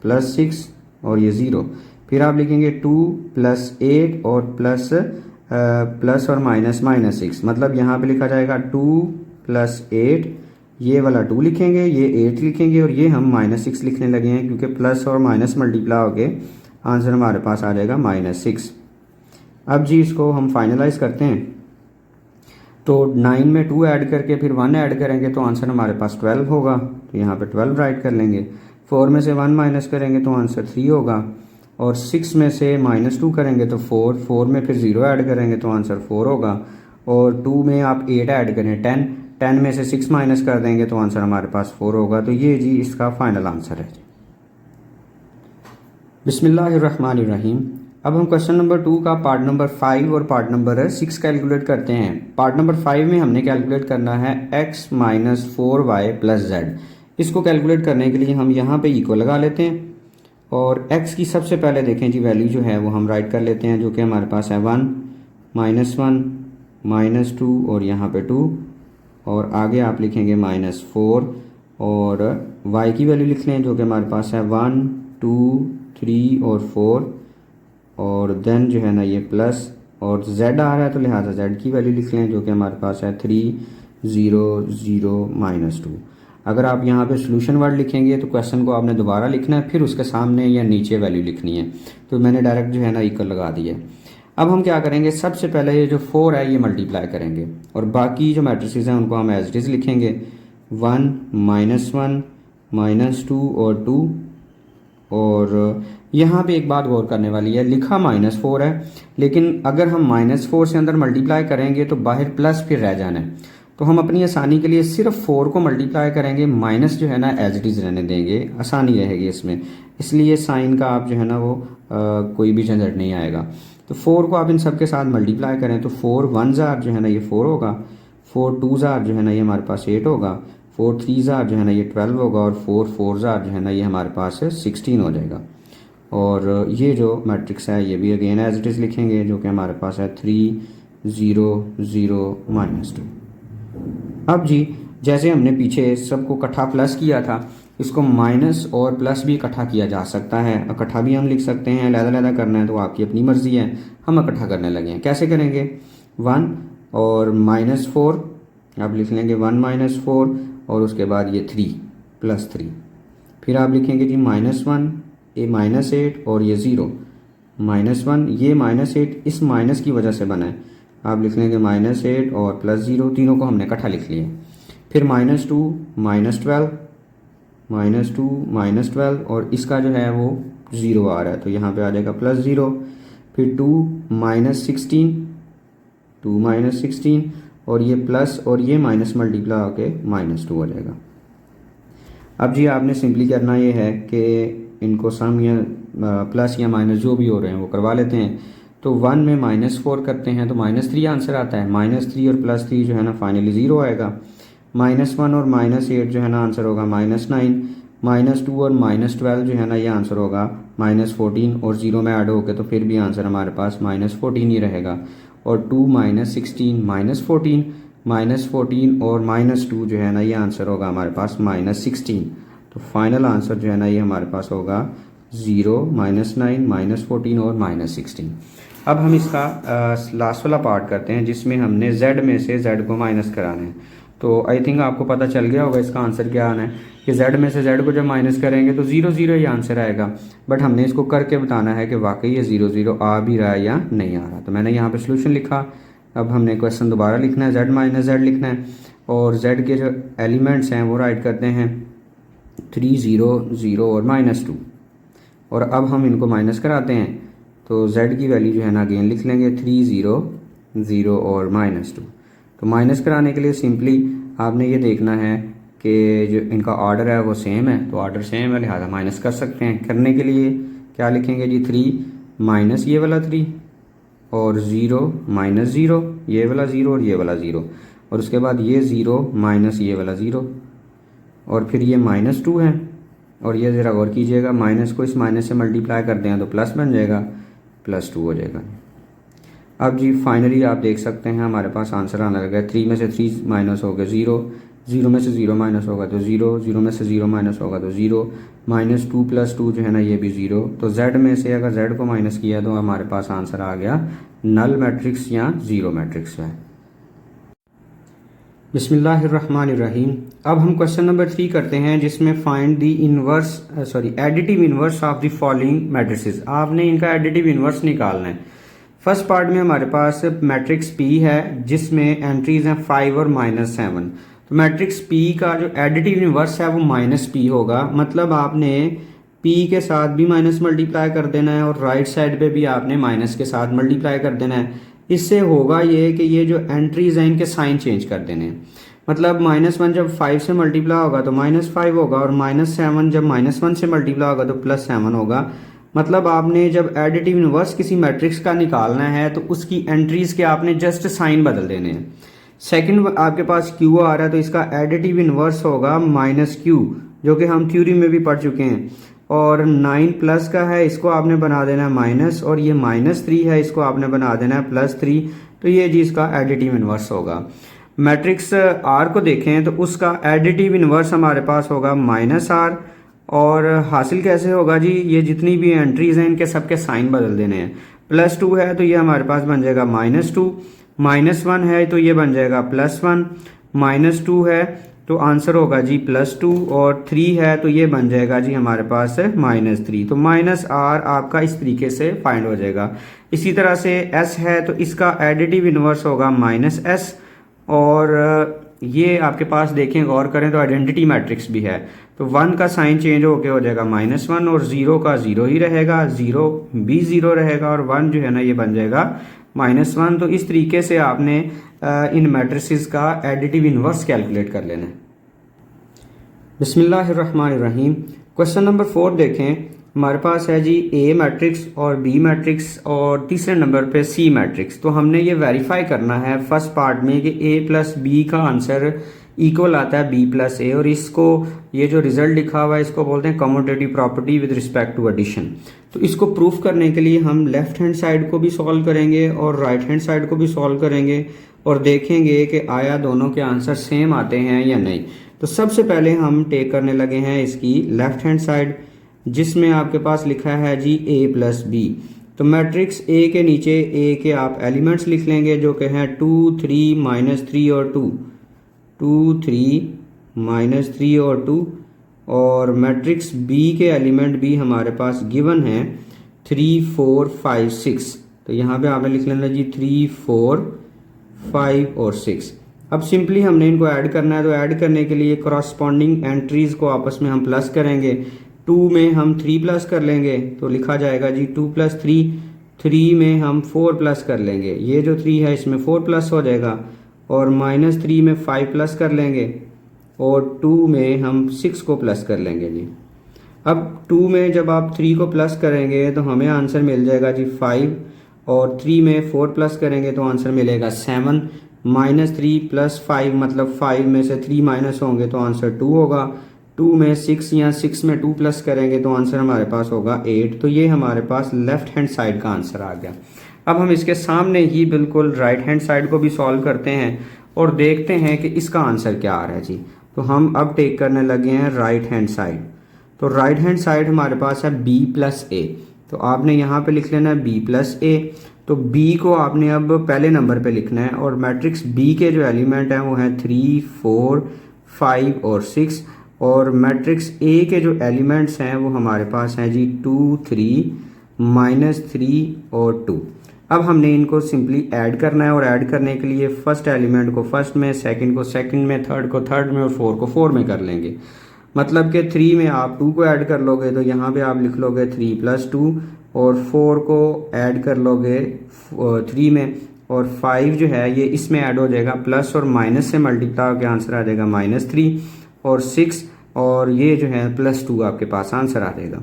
Speaker 1: + 6 और ये 0। फिर आप लिखेंगे 2 + 8 और प्लस और -6, मतलब यहाँ पे लिखा जाएगा 2 + 8, ये वाला 2 लिखेंगे, ये 8 लिखेंगे और ये हम -6 लिखने लगे हैं क्योंकि प्लस और माइनस मल्टीप्लाई होके आंसर हमारे पास आ जाएगा -6। अब जी इसको हम फाइनलाइज करते हैं तो 9 में 2 ऐड करके फिर 1 ऐड करेंगे तो आंसर हमारे पास 12 होगा, तो यहाँ पे 12 राइट कर लेंगे। 4 में से 1 माइनस करेंगे तो आंसर 3 होगा और 6 में से -2 करेंगे तो 4 में फिर 0 ऐड करेंगे तो आंसर 4 होगा और 2 में आप 8 ऐड करें 10 में से 6 माइनस कर देंगे तो आंसर हमारे पास 4 होगा। तो ये जी इसका फाइनल आंसर है। बिस्मिल्लाहिर्रहमानिर्रहीम। अब हम क्वेश्चन नंबर 2 का पार्ट नंबर 5 और पार्ट नंबर 6 कैलकुलेट करते हैं। पार्ट नंबर 5 में हमने कैलकुलेट करना है x - 4y + z। इसको कैलकुलेट करने के लिए हम यहाँ पे इक्वल लगा लेते हैं और x की सबसे पहले देखें जी वैल्यू जो है वो हम राइट कर लेते हैं जो कि हमारे पास है 1 -1 -2 और यहाँ पे 2 और आगे आप लिखेंगे -4 और y की वैल्यू लिख लें जो कि हमारे पास है 1 2 3 और 4 और देन जो है ना ये प्लस और z आ रहा है तो लिहाजा z की वैल्यू लिख लें जो कि हमारे पास है 3 0 0 -2। अगर आप यहाँ पे सोल्यूशन वर्ड लिखेंगे तो क्वेश्चन को आपने दोबारा लिखना है, फिर उसके सामने या नीचे वैल्यू लिखनी है, तो मैंने डायरेक्ट जो है ना इक्वल लगा दिया है। अब हम क्या करेंगे, सबसे पहले ये जो 4 है ये मल्टीप्लाई करेंगे और बाकी जो मैट्रिसेस हैं उनको हम एज इट इज़ लिखेंगे 1 -1 -2 और 2। और यहाँ पे एक बात गौर करने वाली है, लिखा -4 है लेकिन अगर हम -4 से अंदर मल्टीप्लाई करेंगे तो बाहर प्लस फिर रह जाना है, तो हम अपनी आसानी के लिए सिर्फ 4 को मल्टीप्लाई करेंगे, माइनस जो है ना एज इट इज़ रहने देंगे, आसानी रहेगी इसमें, इसलिए साइन का आप जो है ना वो कोई भी झंझट नहीं आएगा। तो 4 को आप इन सब के साथ मल्टीप्लाई करें तो 4 1 जार जो है ना ये 4 होगा, 4 2 जार जो है ना ये हमारे पास 8 होगा, 4 3 जार जो है ना ये 12 होगा और 4 4 जार जो है ना ये हमारे पास 16 हो जाएगा। और ये जो मैट्रिक्स है ये भी अगेन एज इट इज़ लिखेंगे जो कि हमारे पास है 3 0 0 -2। अब जी जैसे हमने पीछे सबको इकट्ठा प्लस किया था, इसको माइनस और प्लस भी इकट्ठा किया जा सकता है, इकट्ठा भी हम लिख सकते हैं, अलग-अलग करना है तो आपकी अपनी मर्ज़ी है। हम इकट्ठा करने लगे हैं, कैसे करेंगे, 1 और -4 आप लिख लेंगे 1 -4 और उसके बाद ये 3 +3, फिर आप लिखेंगे जी -1 ये -8 और ये 0, -1 ये -8 इस माइनस की वजह से बना है, आप लिख लेंगे -8 और +0, तीनों को हमने इकट्ठा लिख लिया। फिर -2 -12 और इसका जो है वो 0 आ रहा है तो यहाँ पे आ जाएगा +0। फिर 2 -16 और ये प्लस और ये माइनस मल्टीप्लाई होके -2 हो जाएगा। अब जी आपने सिंपली करना ये है कि इनको सम या प्लस या माइनस जो भी हो रहे हैं वो करवा लेते हैं। तो 1 में -4 करते हैं तो -3 आंसर आता है। -3 और +3 जो है ना फाइनली 0 आएगा। -1 और -8 जो है ना आंसर होगा -9। -2 और -12 जो है ना ये आंसर होगा -14 और 0 में ऐड होकर तो फिर भी आंसर हमारे पास -14 ही रहेगा। और 2 -16 -14 -14 और -2 जो है ना ये आंसर होगा हमारे पास -16। तो फाइनल आंसर जो है ना ये हमारे पास होगा 0 -9 -14 और -16। अब हम इसका लास्ट वाला पार्ट करते हैं जिसमें हमने z में से z को माइनस कराना है। तो आई थिंक आपको पता चल गया होगा इसका आंसर क्या आना है कि z में से z को जब माइनस करेंगे तो 0 0 ही आंसर आएगा। बट हमने इसको करके बताना है कि वाकई ये 0 0 आ भी रहा है या नहीं आ रहा। तो मैंने यहाँ पे सोल्यूशन लिखा। अब हमने क्वेश्चन दोबारा लिखना है, z माइनस z लिखना है और z के जो एलिमेंट्स हैं वो राइट करते हैं 3 0 0 और -2। और अब हम इनको माइनस कराते हैं तो z की वैल्यू जो है ना अगेन लिख लेंगे 3 0 0 और -2। तो माइनस कराने के लिए सिंपली आपने ये देखना है कि जो इनका ऑर्डर है वो सेम है, तो ऑर्डर सेम है लिहाजा माइनस कर सकते हैं। करने के लिए क्या लिखेंगे जी 3 माइनस ये वाला 3 और 0 -0 ये वाला 0 और ये वाला 0 और उसके बाद ये 0 माइनस ये वाला 0 और फिर ये -2 है। और ये ज़रा गौर कीजिएगा माइनस को इस माइनस से मल्टीप्लाई कर दें तो प्लस बन जाएगा, +2 हो जाएगा। अब जी फाइनली आप देख सकते हैं हमारे पास आंसर आने लगा है। 3 में से 3 माइनस हो गया 0, 0 में से 0 माइनस होगा तो 0, 0 में से 0 माइनस होगा तो 0, -2 + 2 जो है ना ये भी 0। तो z में से अगर z को माइनस किया तो हमारे पास आंसर आ गया नल मैट्रिक्स या 0 मैट्रिक्स है। बिस्मिल्लाहिर्रहमानिर्रहीम। अब हम क्वेश्चन नंबर 3 करते हैं जिसमें find the additive inverse of the following matrices. आपने इनका एडिटिव इनवर्स निकालना है। फर्स्ट पार्ट में हमारे पास मैट्रिक्स P है जिसमें एंट्रीज हैं 5 और -7। तो मैट्रिक्स P का जो एडिटिव इनवर्स है वो -P होगा। मतलब आपने P के साथ भी माइनस मल्टीप्लाई कर देना है और राइट साइड पे भी आपने माइनस के साथ मल्टीप्लाई कर देना है। इससे होगा ये कि ये जो एंट्रीज हैं इनके साइन चेंज कर देने हैं। मतलब -1 जब 5 से मल्टीप्लाई होगा तो -5 होगा और -7 जब -1 से मल्टीप्लाई होगा तो +7 होगा। मतलब आपने जब एडिटिव इनवर्स किसी मैट्रिक्स का निकालना है तो उसकी एंट्रीज के आपने जस्ट साइन बदल देने हैं। सेकंड आपके पास Q आ रहा है तो इसका एडिटिव इनवर्स होगा -Q जो कि हम थ्योरी में भी पढ़ चुके हैं। और 9 प्लस का है इसको आपने बना देना है माइनस और ये -3 है इसको आपने बना देना है +3। तो ये जी इसका एडिटिव इनवर्स होगा। मैट्रिक्स R को देखें तो उसका एडिटिव इनवर्स हमारे पास होगा -R। और हासिल कैसे होगा जी, ये जितनी भी एंट्रीज हैं इनके सबके साइन बदल देने हैं। +2 है तो ये हमारे पास बन जाएगा -2, -1 है तो ये बन जाएगा +1, -2 है तो आंसर होगा जी +2 और 3 है तो ये बन जाएगा जी हमारे पास -3। तो -R आपका इस तरीके से फाइंड हो जाएगा। इसी तरह से S है तो इसका एडिटिव इनवर्स होगा -S। और ये आपके पास देखें गौर करें तो आइडेंटिटी मैट्रिक्स भी है तो 1 का साइन चेंज होके हो जाएगा -1 और 0 का 0 ही रहेगा, 0 भी 0 रहेगा और 1 जो है ना ये बन जाएगा -1। तो इस तरीके से आपने इन मैट्रिसेस का एडिटिव इनवर्स कैलकुलेट कर लेना है। बिस्मिल्लाहिर्रहमानिर्रहीम। क्वेश्चन नंबर 4 देखें। हमारे पास है जी A मैट्रिक्स और B मैट्रिक्स और तीसरे नंबर पे C मैट्रिक्स। तो हमने ये वेरीफाई करना है फर्स्ट पार्ट में कि A + B का आंसर इक्वल आता है B + A। और इसको ये जो रिजल्ट लिखा हुआ है इसको बोलते हैं commutative property with respect to addition. तो इसको प्रूफ करने के लिए हम लेफ्ट हैंड साइड को भी सॉल्व करेंगे और राइट हैंड साइड को भी सॉल्व करेंगे और देखेंगे कि आया दोनों के आंसर सेम आते हैं या नहीं। तो सबसे पहले हम टेक करने लगे हैं इसकी लेफ्ट हैंड साइड जिसमें आपके पास लिखा है जी A + B। तो मैट्रिक्स A के नीचे A के आप एलिमेंट्स लिख लेंगे जो कि हैं 2 3 -3 और 2, 2 3 -3 और 2। और मैट्रिक्स B के एलिमेंट भी हमारे पास गिवन हैं 3 4 5 6। तो यहाँ पे आपने लिख लेना जी 3 4 5 और 6। अब सिंपली हमने इनको ऐड करना है तो ऐड करने के लिए करस्पॉन्डिंग एंट्रीज को आपस में हम प्लस करेंगे। 2 में हम 3 प्लस कर लेंगे तो लिखा जाएगा जी 2 + 3। 3 में हम 4 प्लस कर लेंगे, ये जो 3 है इसमें 4 प्लस हो जाएगा। और -3 में 5 प्लस कर लेंगे और 2 में हम 6 को प्लस कर लेंगे जी। अब 2 में जब आप 3 को प्लस करेंगे तो हमें आंसर मिल जाएगा जी 5, और 3 में 4 प्लस करेंगे तो आंसर मिलेगा 7, -3 + 5 मतलब 5 में से 3 माइनस होंगे तो आंसर 2 होगा। 2 में 6 या 6 में 2 प्लस करेंगे तो आंसर हमारे पास होगा 8। तो ये हमारे पास लेफ्ट हैंड साइड का आंसर आ गया। अब हम इसके सामने ही बिल्कुल राइट हैंड साइड को भी सॉल्व करते हैं और देखते हैं कि इसका आंसर क्या आ रहा है जी। तो हम अब टेक करने लगे हैं राइट हैंड साइड। तो राइट हैंड साइड हमारे पास है b + a, तो आपने यहाँ पे लिख लेना है b + a। तो b को आपने अब पहले नंबर पे लिखना है और मैट्रिक्स b के जो एलिमेंट हैं वो हैं 3, 4, 5 और 6, और मैट्रिक्स a के जो एलिमेंट्स हैं वो हमारे पास हैं जी 2, 3, -3 और 2। अब हमने इनको सिंपली ऐड करना है और ऐड करने के लिए फर्स्ट एलिमेंट को फर्स्ट में, सेकंड को सेकंड में, थर्ड को थर्ड में और 4 को 4 में कर लेंगे। मतलब कि 3 में आप 2 को ऐड कर लोगे तो यहाँ पे आप लिख लोगे 3 + 2, और 4 को ऐड कर लोगे 3 में, और 5 जो है ये इसमें ऐड हो जाएगा, प्लस और माइनस से मल्टीप्लाई होकर आंसर आ जाएगा -3, और 6 और ये जो है +2 आपके पास आंसर आ जाएगा।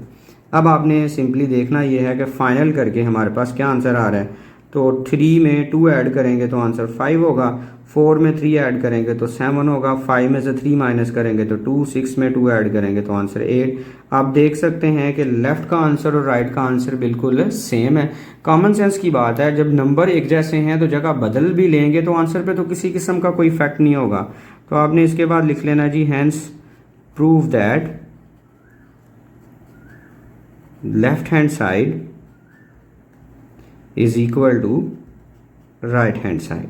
Speaker 1: अब आपने सिंपली देखना ये है कि फाइनल करके हमारे पास क्या आंसर आ रहा है। तो 3 में 2 ऐड करेंगे तो आंसर 5 होगा, 4 में 3 ऐड करेंगे तो 7 होगा, 5 में से 3 माइनस करेंगे तो 2, 6 में 2 ऐड करेंगे तो आंसर 8। आप देख सकते हैं कि लेफ़्ट का आंसर और राइट का आंसर बिल्कुल सेम है। कॉमन सेंस की बात है, जब नंबर एक जैसे हैं तो जगह बदल भी लेंगे तो आंसर पे तो किसी किस्म का कोई इफेक्ट नहीं होगा। तो आपने इसके बाद लिख लेना जी hence prove that left hand side is equal to right hand side.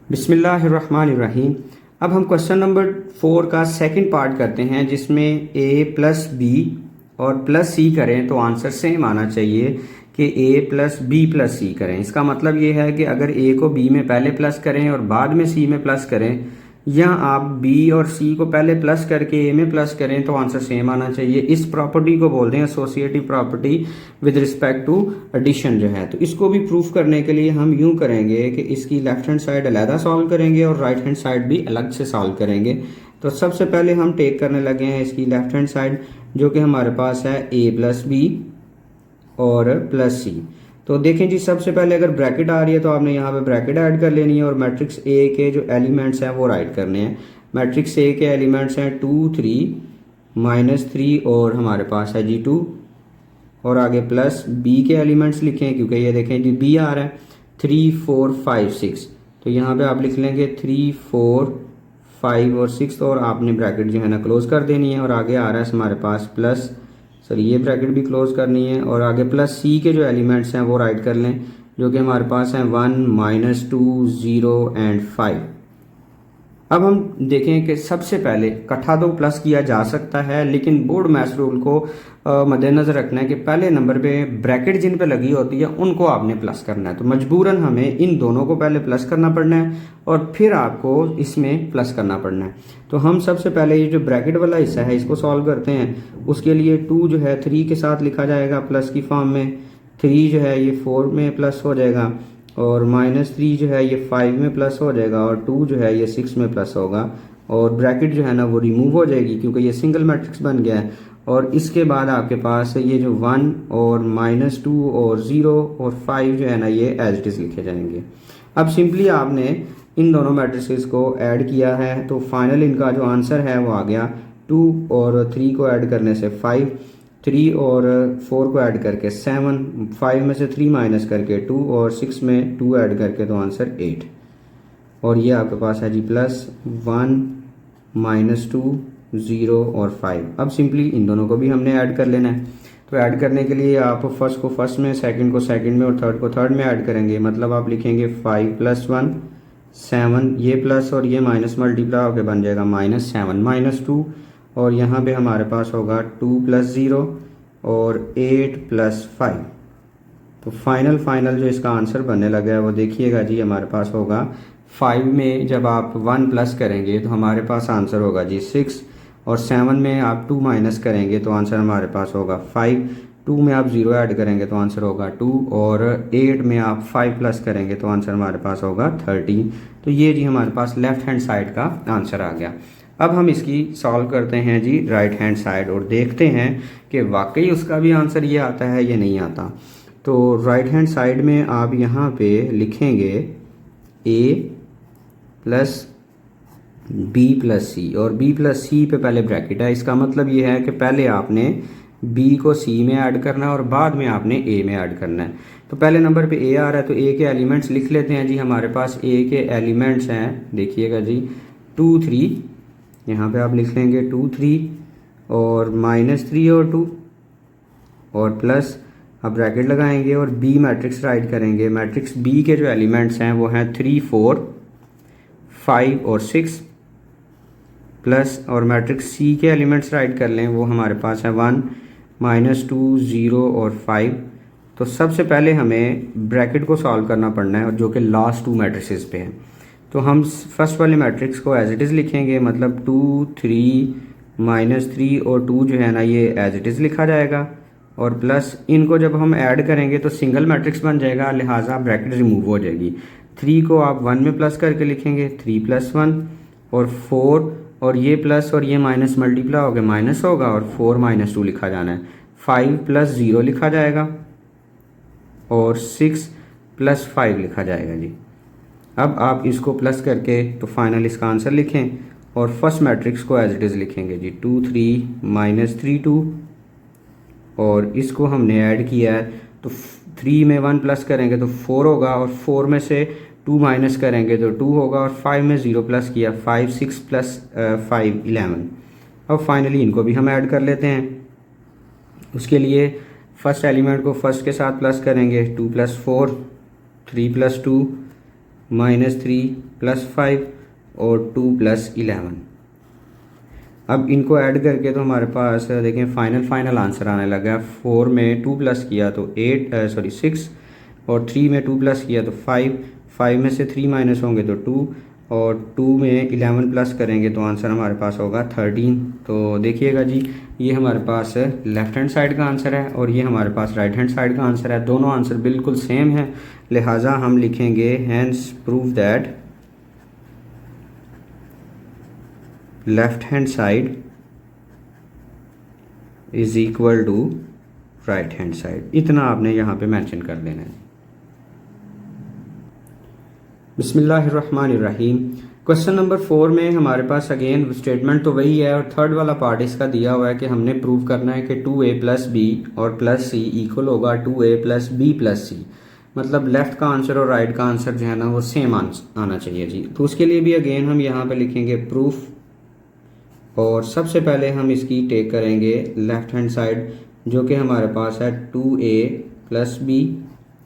Speaker 1: बिस्मिल्लाहिर्रहमानिर्रहीम। अब हम क्वेश्चन नंबर 4 का सेकंड पार्ट करते हैं, जिसमें a + b और +c करें तो आंसर सेम आना चाहिए कि a + b + c करें। इसका मतलब ये है कि अगर a को b में पहले प्लस करें और बाद में c में प्लस करें, या आप b और c को पहले प्लस करके a में प्लस करें तो आंसर सेम आना चाहिए। इस प्रॉपर्टी को बोलते हैं associative property with respect to addition जो है। तो इसको भी प्रूफ करने के लिए हम यूं करेंगे कि इसकी लेफ्ट हैंड साइड अलग सॉल्व करेंगे और राइट हैंड साइड भी अलग से सॉल्व करेंगे। तो सबसे पहले हम टेक करने लगे हैं इसकी लेफ्ट हैंड साइड, जो कि हमारे पास है a + b और +c। तो देखें जी, सबसे पहले अगर ब्रैकेट आ रही है तो आपने यहाँ पे ब्रैकेट ऐड कर लेनी है और मैट्रिक्स ए के जो एलिमेंट्स हैं वो राइट करने हैं। मैट्रिक्स ए के एलिमेंट्स हैं 2, 3, -3 और हमारे पास है जी 2, और आगे प्लस बी के एलिमेंट्स लिखें क्योंकि ये देखें जी बी आ रहा है 3, 4, 5, 6। तो यहाँ पे आप लिख लेंगे 3, 4, 5 और 6, और आपने ब्रैकेट जो है ना क्लोज कर देनी है। और आगे आ रहा है हमारे पास प्लस, सर ये ब्रैकेट भी क्लोज करनी है, और आगे प्लस सी के जो एलिमेंट्स हैं वो राइट कर लें, जो कि हमारे पास हैं 1, -2, 0 एंड 5। अब हम देखें कि सबसे पहले इकट्ठा तो प्लस किया जा सकता है, लेकिन बोर्ड मैथ्स रूल को मद्देनज़र रखना है कि पहले नंबर पे ब्रैकेट जिन पे लगी होती है उनको आपने प्लस करना है। तो मजबूरन हमें इन दोनों को पहले प्लस करना पड़ना है और फिर आपको इसमें प्लस करना पड़ना है। तो हम सबसे पहले ये जो ब्रैकेट वाला हिस्सा है इसको सॉल्व करते हैं। उसके लिए 2 जो है 3 के साथ लिखा जाएगा प्लस की फॉर्म में, 3 जो है ये 4 में प्लस हो जाएगा, और -3 जो है ये 5 में प्लस हो जाएगा, और 2 जो है ये 6 में प्लस होगा, और ब्रैकेट जो है ना वो रिमूव हो जाएगी क्योंकि ये सिंगल मैट्रिक्स बन गया है। और इसके बाद आपके पास ये जो 1 और -2 और 0 और 5 जो है ना ये एज इट इज़ लिखे जाएंगे। अब सिंपली आपने इन दोनों मैट्रिसेस को ऐड किया है तो फाइनल इनका जो आंसर है वो आ गया 2 और 3 को ऐड करने से 5, 3 और 4 को ऐड करके 7, 5 में से 3 माइनस करके 2 और 6 में 2 ऐड करके तो आंसर 8। और ये आपके पास है जी +1, -2, 0 और 5। अब सिंपली इन दोनों को भी हमने ऐड कर लेना है। तो ऐड करने के लिए आप फर्स्ट को फर्स्ट में, सेकंड को सेकंड में और थर्ड को थर्ड में ऐड करेंगे। मतलब आप लिखेंगे 5 + 1, 7, ये प्लस और ये माइनस मल्टीप्लाई होकर बन जाएगा -7, -2, और यहाँ पे हमारे पास होगा 2 + 0 और 8 + 5। तो फाइनल जो इसका आंसर बनने लगा है वो देखिएगा जी, हमारे पास होगा 5 में जब आप 1 प्लस करेंगे तो हमारे पास आंसर होगा जी 6, और 7 में आप 2 माइनस करेंगे तो आंसर हमारे पास होगा 5, 2 में आप 0 ऐड करेंगे तो आंसर होगा 2, और 8 में आप 5 प्लस करेंगे तो आंसर हमारे पास होगा 13। तो ये जी हमारे पास लेफ़्ट हैंड साइड का आंसर आ गया। अब हम इसकी सॉल्व करते हैं जी राइट हैंड साइड और देखते हैं कि वाकई उसका भी आंसर ये आता है या नहीं आता। तो राइट हैंड साइड में आप यहाँ पे लिखेंगे a प्लस बी प्लस सी, और बी प्लस सी पे पहले ब्रैकेट है। इसका मतलब ये है कि पहले आपने बी को सी में ऐड करना है और बाद में आपने ए में ऐड करना है। तो पहले नंबर पे ए आ रहा है तो ए के एलिमेंट्स लिख लेते हैं जी। हमारे पास ए के एलिमेंट्स हैं, देखिएगा जी 2 3, यहाँ पे आप लिख लेंगे 2 3 और -3 और 2 और प्लस अब ब्रैकेट लगाएंगे और बी मैट्रिक्स राइट करेंगे। मैट्रिक्स बी के जो एलिमेंट्स हैं वो हैं 3 4 5 और 6 प्लस, और मैट्रिक्स सी के एलिमेंट्स राइट कर लें, वो हमारे पास है 1 -2 0 और 5। तो सबसे पहले हमें ब्रैकेट को सॉल्व करना पड़ना है, और जो कि लास्ट 2 मैट्रिसेस पे है। तो हम फर्स्ट वाले मैट्रिक्स को एज इट इज़ लिखेंगे, मतलब 2 3 -3 और 2 जो है ना ये एज इट इज़ लिखा जाएगा, और प्लस इनको जब हम ऐड करेंगे तो सिंगल मैट्रिक्स बन जाएगा, लिहाजा ब्रैकेट रिमूव हो जाएगी। 3 को आप 1 में प्लस करके लिखेंगे 3 + 1 और 4, और ये प्लस और ये माइनस मल्टीप्लाई हो गया माइनस होगा, और 4 -2 लिखा जाना है। 5 + 0 लिखा जाएगा और 6 + 5 लिखा जाएगा जी। अब आप इसको प्लस करके तो फाइनल इसका आंसर लिखें, और फर्स्ट मैट्रिक्स को एज इट इज़ लिखेंगे जी 2 3 -3 2, और इसको हमने ऐड किया है तो 3 में 1 प्लस करेंगे तो 4 होगा, और 4 में से 2 माइनस करेंगे तो 2 होगा, और 5 में 0 प्लस किया 5 6 + 5 11। अब फाइनली इनको भी हम ऐड कर लेते हैं। उसके लिए फर्स्ट एलिमेंट को फर्स्ट के साथ प्लस करेंगे, 2 + 4 3 + 2 -3 + 5 और 2 + 11। अब इनको ऐड करके तो हमारे पास देखें फाइनल आंसर आने लगा। 4 में 2 प्लस किया तो 6, और 3 में 2 प्लस किया तो 5 में से 3 माइनस होंगे तो 2, और 2 में 11 प्लस करेंगे तो आंसर हमारे पास होगा 13। तो देखिएगा जी ये हमारे पास लेफ़्ट हैंड साइड का आंसर है और ये हमारे पास राइट हैंड साइड का आंसर है। दोनों आंसर बिल्कुल सेम है, लिहाजा हम लिखेंगे hence prove that left hand side is equal to right hand side. इतना आपने यहाँ पे मेंशन कर देना है। बिस्मिल्लाहिर्रहमानिर्रहीम। क्वेश्चन नंबर 4 में हमारे पास अगेन स्टेटमेंट तो वही है, और थर्ड वाला पार्ट इसका दिया हुआ है कि हमने प्रूव करना है कि 2a + b और +c इक्वल होगा 2a + b + c। मतलब लेफ़्ट का आंसर और राइट का आंसर जो है ना वो सेम आना चाहिए जी। तो उसके लिए भी अगेन हम यहाँ पे लिखेंगे प्रूफ, और सबसे पहले हम इसकी टेक करेंगे लेफ़्ट हैंड साइड, जो कि हमारे पास है 2a + b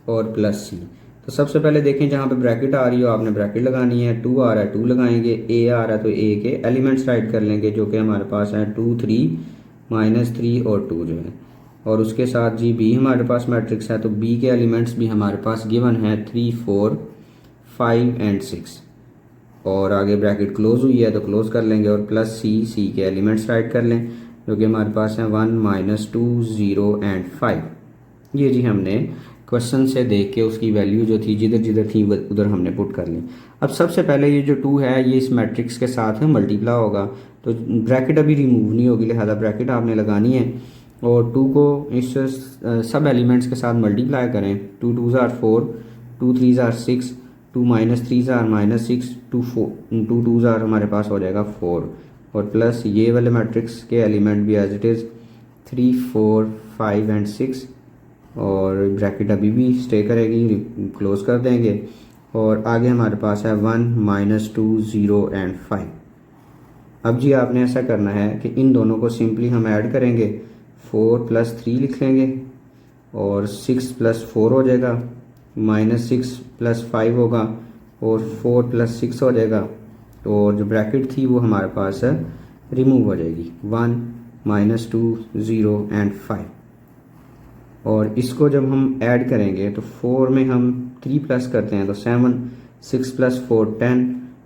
Speaker 1: और +c। तो सबसे पहले देखें जहाँ पे ब्रैकेट आ रही हो आपने ब्रैकेट लगानी है। 2 आ रहा है 2 लगाएंगे, a आ रहा है तो a के एलिमेंट्स राइट कर लेंगे, जो कि हमारे पास है 2 3 -3 और 2 जो है, और उसके साथ जी b हमारे पास मैट्रिक्स है तो b के एलिमेंट्स भी हमारे पास गिवन है 3 4 5 और 6, और आगे ब्रैकेट क्लोज हुई है तो क्लोज कर लेंगे, और +c के एलिमेंट्स राइट कर लें, जो कि हमारे पास है 1 -2 0 और 5। ये जी हमने क्वेश्चन से देख के उसकी वैल्यू जो थी जिधर जिधर थी उधर हमने पुट कर ली। अब सबसे पहले ये जो 2 है ये इस मैट्रिक्स के साथ में मल्टीप्लाई होगा, तो ब्रैकेट अभी रिमूव नहीं होगी, लिहाजा ब्रैकेट आपने लगानी है, और 2 को इस सब एलिमेंट्स के साथ मल्टीप्लाई करें। 2 2 = 4, 2 3 = 6, 2 -3 = -6, 2 2 हमारे पास हो जाएगा 4, और प्लस ये वाले मैट्रिक्स के एलिमेंट भी एज इट इज़ 3 4 5 और 6, और ब्रैकेट अभी भी स्टे करेगी, क्लोज कर देंगे, और आगे हमारे पास है 1 -2 0 और 5। अब जी आपने ऐसा करना है कि इन दोनों को सिंपली हम ऐड करेंगे, 4 + 3 लिख लेंगे, और 6 + 4 हो जाएगा, -6 + 5 होगा, और 4 + 6 हो जाएगा, तो जो ब्रैकेट थी वो हमारे पास रिमूव हो जाएगी। 1 -2 0 और 5, और इसको जब हम ऐड करेंगे तो 4 में हम 3 प्लस करते हैं तो 7, 6 + 4 10,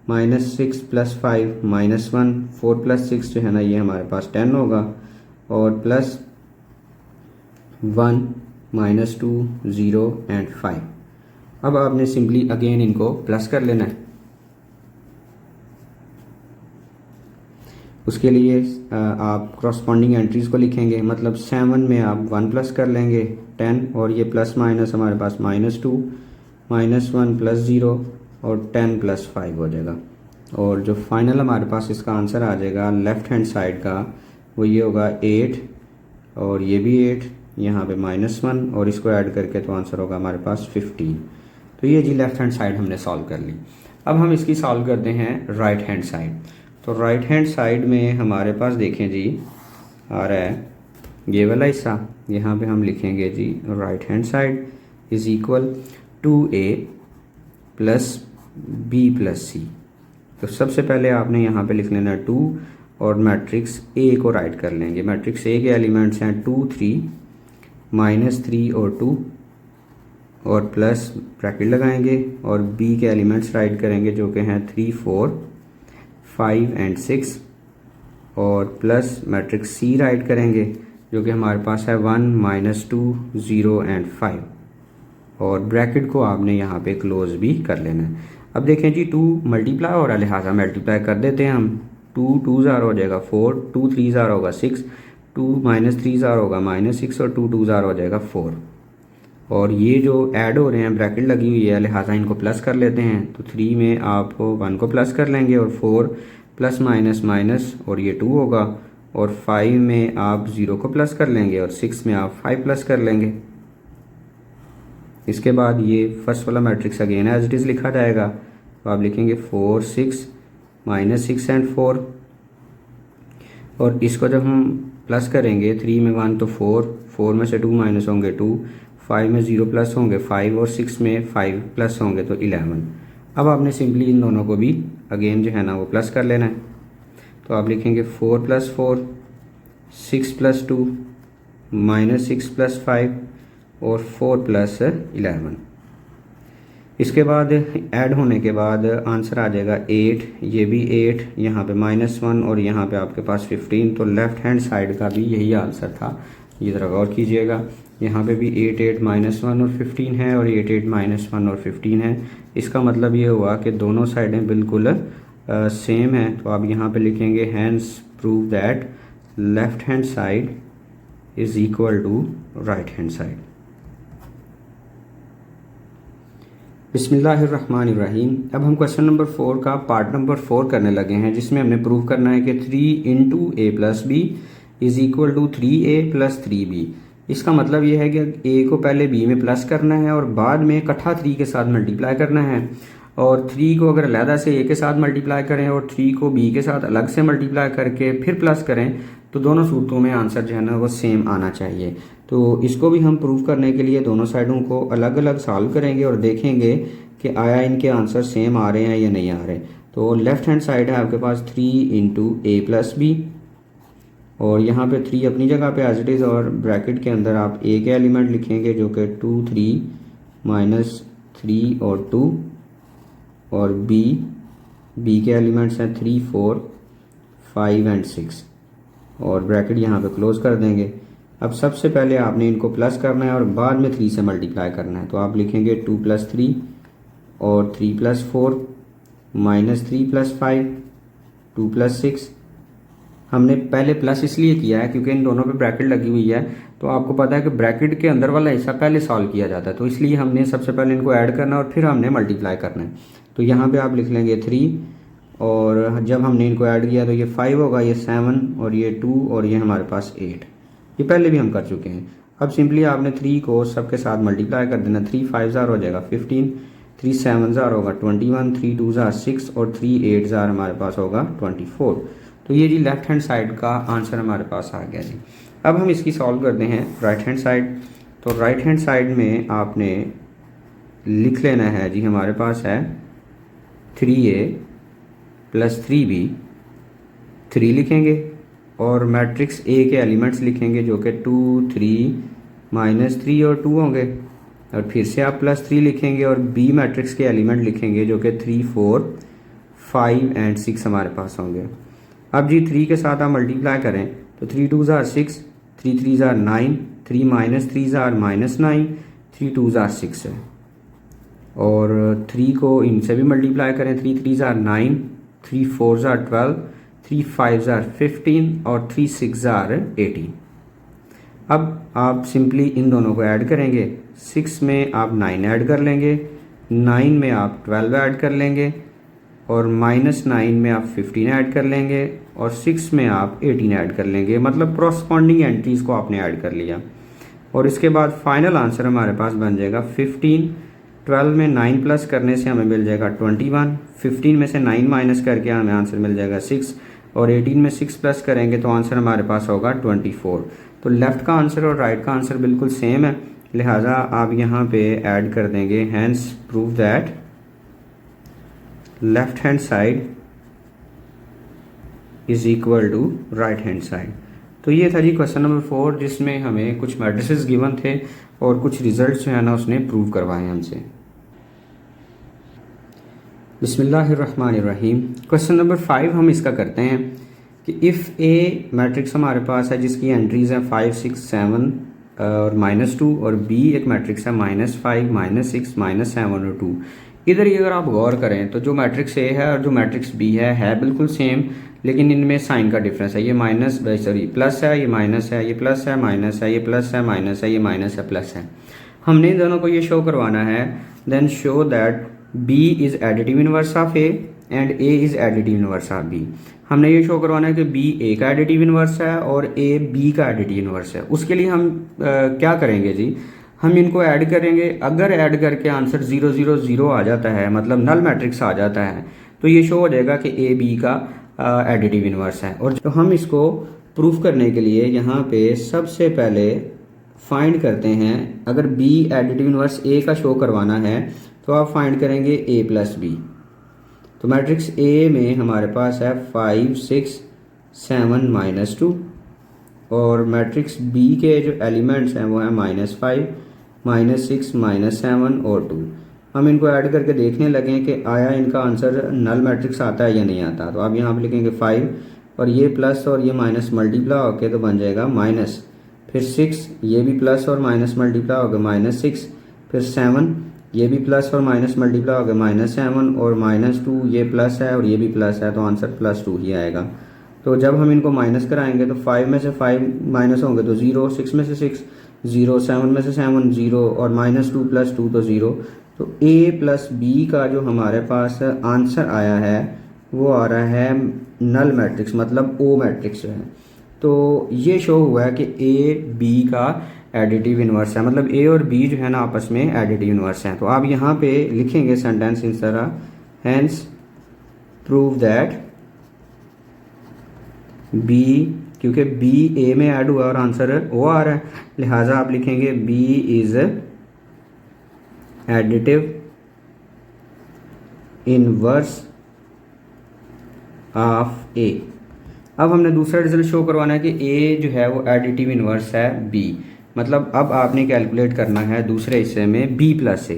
Speaker 1: -6 + 5 -1, 4 + 6 जो है ना ये हमारे पास 10 होगा, और प्लस 1 -2 0 एंड 5। अब आपने सिंपली अगेन इनको प्लस कर लेना है। उसके लिए आप क्रॉसपॉन्डिंग एंट्रीज को लिखेंगे, मतलब 7 में आप 1 प्लस कर लेंगे 10, और ये प्लस माइनस हमारे पास -2 -1 + 0 और 10 + 5 हो जाएगा। और जो फाइनल हमारे पास इसका आंसर आ जाएगा लेफ़्ट हैंड साइड का, वो ये होगा 8 और ये भी 8, यहाँ पे -1 और इसको ऐड करके तो आंसर होगा हमारे पास 15। तो ये जी लेफ़्ट हैंड साइड हमने सॉल्व कर ली। अब हम इसकी सॉल्व करते हैं राइट हैंड साइड। तो राइट हैंड साइड में हमारे पास देखें जी आ रहा है ये वाला हिस्सा, यहाँ पे हम लिखेंगे जी right hand side is equal 2a + b + c। तो सबसे पहले आपने यहाँ पे लिख लेना 2 और मैट्रिक्स A को राइट कर लेंगे। मैट्रिक्स A के एलिमेंट्स हैं 2 3 -3 और 2 और प्लस ब्रैकेट लगाएंगे, और B के एलिमेंट्स राइट करेंगे जो कि हैं 3 4 5 एंड 6, और प्लस मैट्रिक्स C राइट करेंगे जो कि हमारे पास है 1 -2 0 एंड 5, और ब्रैकेट को आपने यहाँ पे क्लोज भी कर लेना है। अब देखें जी 2 मल्टीप्लाई हो रहा है, लिहाजा मल्टीप्लाई कर देते हैं हम। 2 2 ज़ार हो जाएगा 4, 2 3 ज़ार होगा 6, 2 -3 ज़ार होगा -6 और 2 2 ज़ार हो जाएगा 4। और ये जो ऐड हो रहे हैं ब्रैकेट लगी हुई है, लिहाजा इनको प्लस कर लेते हैं। तो 3 में आप 1 को प्लस कर लेंगे और 4 प्लस माइनस माइनस और ये 2 होगा, और 5 में आप 0 को प्लस कर लेंगे और 6 में आप 5 प्लस कर लेंगे। इसके बाद ये फर्स्ट वाला matrix again as it is लिखा जाएगा। तो आप लिखेंगे 4 6 -6 एंड 4, और इसको जब हम प्लस करेंगे 3 में 1 तो 4, 4 में से 2 माइनस होंगे 2, 5 में 0 प्लस होंगे 5 और 6 में 5 प्लस होंगे तो 11। अब आपने सिंपली इन दोनों को भी अगेन जो है ना वो प्लस कर लेना है। तो आप लिखेंगे 4 + 4 6 + 2 -6 + 5 और 4 + 11। इसके बाद ऐड होने के बाद आंसर आ जाएगा 8, ये भी 8, यहाँ पे -1 और यहाँ पे आपके पास 15। तो लेफ़्ट हैंड साइड का भी यही आंसर था। ये ज़रा गौर कीजिएगा, यहाँ पे भी 8 8 -1 और 15 है, और 8 8 -1 और 15 है। इसका मतलब ये हुआ कि दोनों साइडें बिल्कुल सेम हैं। तो आप यहाँ पे लिखेंगे hence prove that left hand side is equal to right hand side. बिस्मिल्लाहिर्रहमानिर्रहीम। अब हम क्वेश्चन नंबर 4 का पार्ट नंबर 4 करने लगे हैं, जिसमें हमने प्रूव करना है कि 3 × a + b is equal to 3a + 3b। इसका मतलब ये है कि a को पहले b में प्लस करना है और बाद में इकट्ठा 3 के साथ मल्टीप्लाई करना है, और 3 को अगर अलहदा से a के साथ मल्टीप्लाई करें और 3 को b के साथ अलग से मल्टीप्लाई करके फिर प्लस करें तो दोनों सूरतों में आंसर जो है ना वो सेम आना चाहिए। तो इसको भी हम प्रूव करने के लिए दोनों साइडों को अलग अलग सॉल्व करेंगे और देखेंगे कि आया इनके आंसर सेम आ रहे हैं या नहीं आ रहे। तो लेफ़्ट हैंड साइड है आपके पास 3 × a + b, और यहाँ पे 3 अपनी जगह पे एज इट इज़, और ब्रैकेट के अंदर आप a के एलिमेंट लिखेंगे जो कि 2 3 -3 और 2, और b के एलिमेंट्स हैं 3 4 5 एंड 6, और ब्रैकेट यहाँ पे क्लोज कर देंगे। अब सबसे पहले आपने इनको प्लस करना है और बाद में 3 से मल्टीप्लाई करना है। तो आप लिखेंगे 2 + 3 और 3 + 4 -3 + 5 2 + 6। हमने पहले प्लस इसलिए किया है क्योंकि इन दोनों पे ब्रैकेट लगी हुई है, तो आपको पता है कि ब्रैकेट के अंदर वाला हिस्सा पहले सॉल्व किया जाता है, तो इसलिए हमने सबसे पहले इनको ऐड करना है और फिर हमने मल्टीप्लाई करना है। तो यहाँ पे आप लिख लेंगे 3, और जब हमने इनको ऐड किया तो ये 5 होगा, ये 7 और ये 2 और ये हमारे पास 8। ये पहले भी हम कर चुके हैं। अब सिंपली आपने 3 को सबके साथ मल्टीप्लाई कर देना। 3 5 ज़ार हो जाएगा 15, 3 7 ज़ार होगा 21, 3 2 ज़ार 6 और 3 8 ज़ार हमारे पास होगा 24। तो ये जी लेफ़्ट हैंड साइड का आंसर हमारे पास आ गया जी। अब हम इसकी सॉल्व करते हैं राइट हैंड साइड। तो राइट हैंड साइड में आपने लिख लेना है जी, हमारे पास है 3a + 3b, 3 लिखेंगे और मैट्रिक्स A के एलिमेंट्स लिखेंगे जो कि 2 3 -3 और 2 होंगे, और फिर से आप +3 लिखेंगे और B मैट्रिक्स के एलिमेंट लिखेंगे जो कि 3 4 5 एंड 6 हमारे पास होंगे। अब जी 3 के साथ आप मल्टीप्लाई करें तो 3 2 ज़ार 6, 3 3 ज़ार 9 3 माइनस 3 ज़ार -9, 3 2 ज़ार 6 है, और 3 को इनसे भी मल्टीप्लाई करें, 3 3 ज़ार 9, 3 4 ज़ार 12, 3 5 ज़ार 15 और 3 6 ज़ार 18। अब आप सिंपली इन दोनों को ऐड करेंगे। 6 में आप 9 ऐड कर लेंगे, 9 में आप 12 ऐड कर लेंगे, और -9 में आप 15 ऐड कर लेंगे, और 6 में आप 18 ऐड कर लेंगे। मतलब कॉरस्पॉन्डिंग एंट्रीज़ को आपने ऐड कर लिया, और इसके बाद फाइनल आंसर हमारे पास बन जाएगा 15। 12 में 9 प्लस करने से हमें मिल जाएगा 21, 15 में से 9 माइनस करके हमें आंसर मिल जाएगा 6, और 18 में 6 प्लस करेंगे तो आंसर हमारे पास होगा 24। तो लेफ़्ट का आंसर और राइट का आंसर बिल्कुल सेम है, लिहाजा आप यहाँ पे ऐड कर देंगे, hence prove that left hand side is equal to right hand side. तो ये था जी क्वेश्चन नंबर 4, जिसमें हमें कुछ मैट्रिसेस गिवन थे और कुछ रिजल्ट्स जो है ना उसने प्रूव करवाए हमसे। बिस्मिल्लाहिर्रहमानिर्रहीम। क्वेश्चन नंबर 5 हम इसका करते हैं कि इफ़ ए मैट्रिक्स हमारे पास है जिसकी एंट्रीज़ हैं 5 6 7 और -2, और बी एक मैट्रिक्स है -5 -6 -7 और 2। इधर ही अगर आप गौर करें तो जो मैट्रिक्स ए है और जो मैट्रिक्स बी है बिल्कुल सेम, लेकिन इनमें साइन का डिफरेंस है। ये प्लस है, ये माइनस है, ये प्लस है, माइनस है, ये प्लस है, माइनस है, ये माइनस है, प्लस है। हमने इन दोनों को ये शो करवाना है, then show that B is additive inverse of A and A is additive inverse of B। हमने ये शो करवाना है कि B A का एडिटिव इनवर्स है और A B का एडिटिव इनवर्स है। उसके लिए हम क्या करेंगे जी, हम इनको ऐड करेंगे। अगर ऐड करके आंसर 0 0 0 आ जाता है, मतलब नल मैट्रिक्स आ जाता है, तो ये शो हो जाएगा कि A B का एडिटिव इनवर्स है। और तो हम इसको प्रूफ करने के लिए यहाँ पे सबसे पहले फाइंड करते हैं, अगर B एडिटिव इनवर्स A का शो करवाना है तो आप फाइंड करेंगे A प्लस बी। तो मैट्रिक्स A में हमारे पास है 5 6 7 -2, और मैट्रिक्स B के जो एलिमेंट्स हैं वो हैं -5 -6 -7 और 2। हम इनको ऐड करके देखने लगे कि आया इनका आंसर नल मैट्रिक्स आता है या नहीं आता। तो आप यहाँ पे लिखेंगे 5, और ये प्लस और ये माइनस मल्टीप्लाई होके तो बन जाएगा माइनस, फिर 6, ये भी प्लस और माइनस मल्टीप्लाई होगा -6, फिर 7, ये भी प्लस और माइनस मल्टीप्लाई हो गया -7, और -2, ये प्लस है और ये भी प्लस है, तो आंसर +2 ही आएगा। तो जब हम इनको माइनस कराएंगे तो 5 में से 5 माइनस होंगे तो 0, 6 में से 6 0, 7 में से 7 0, और -2 + 2 तो 0। तो A प्लस B का जो हमारे पास आंसर आया है वो आ रहा है नल मैट्रिक्स, मतलब O मैट्रिक्स है। तो ये शो हुआ है कि A B का एडिटिव इनवर्स है, मतलब A और B जो है ना आपस में एडिटिव इनवर्स हैं। तो आप यहाँ पे लिखेंगे सेंटेंस इस तरह, हैंस प्रूव दैट B, क्योंकि B A में ऐड हुआ और आंसर O आ रहा है, लिहाजा आप लिखेंगे B is additive inverse of A। अब हमने दूसरा रिजल्ट शो करवाना है कि A जो है वो एडिटिव इनवर्स है B। मतलब अब आपने कैलकुलेट करना है दूसरे हिस्से में B प्लस A,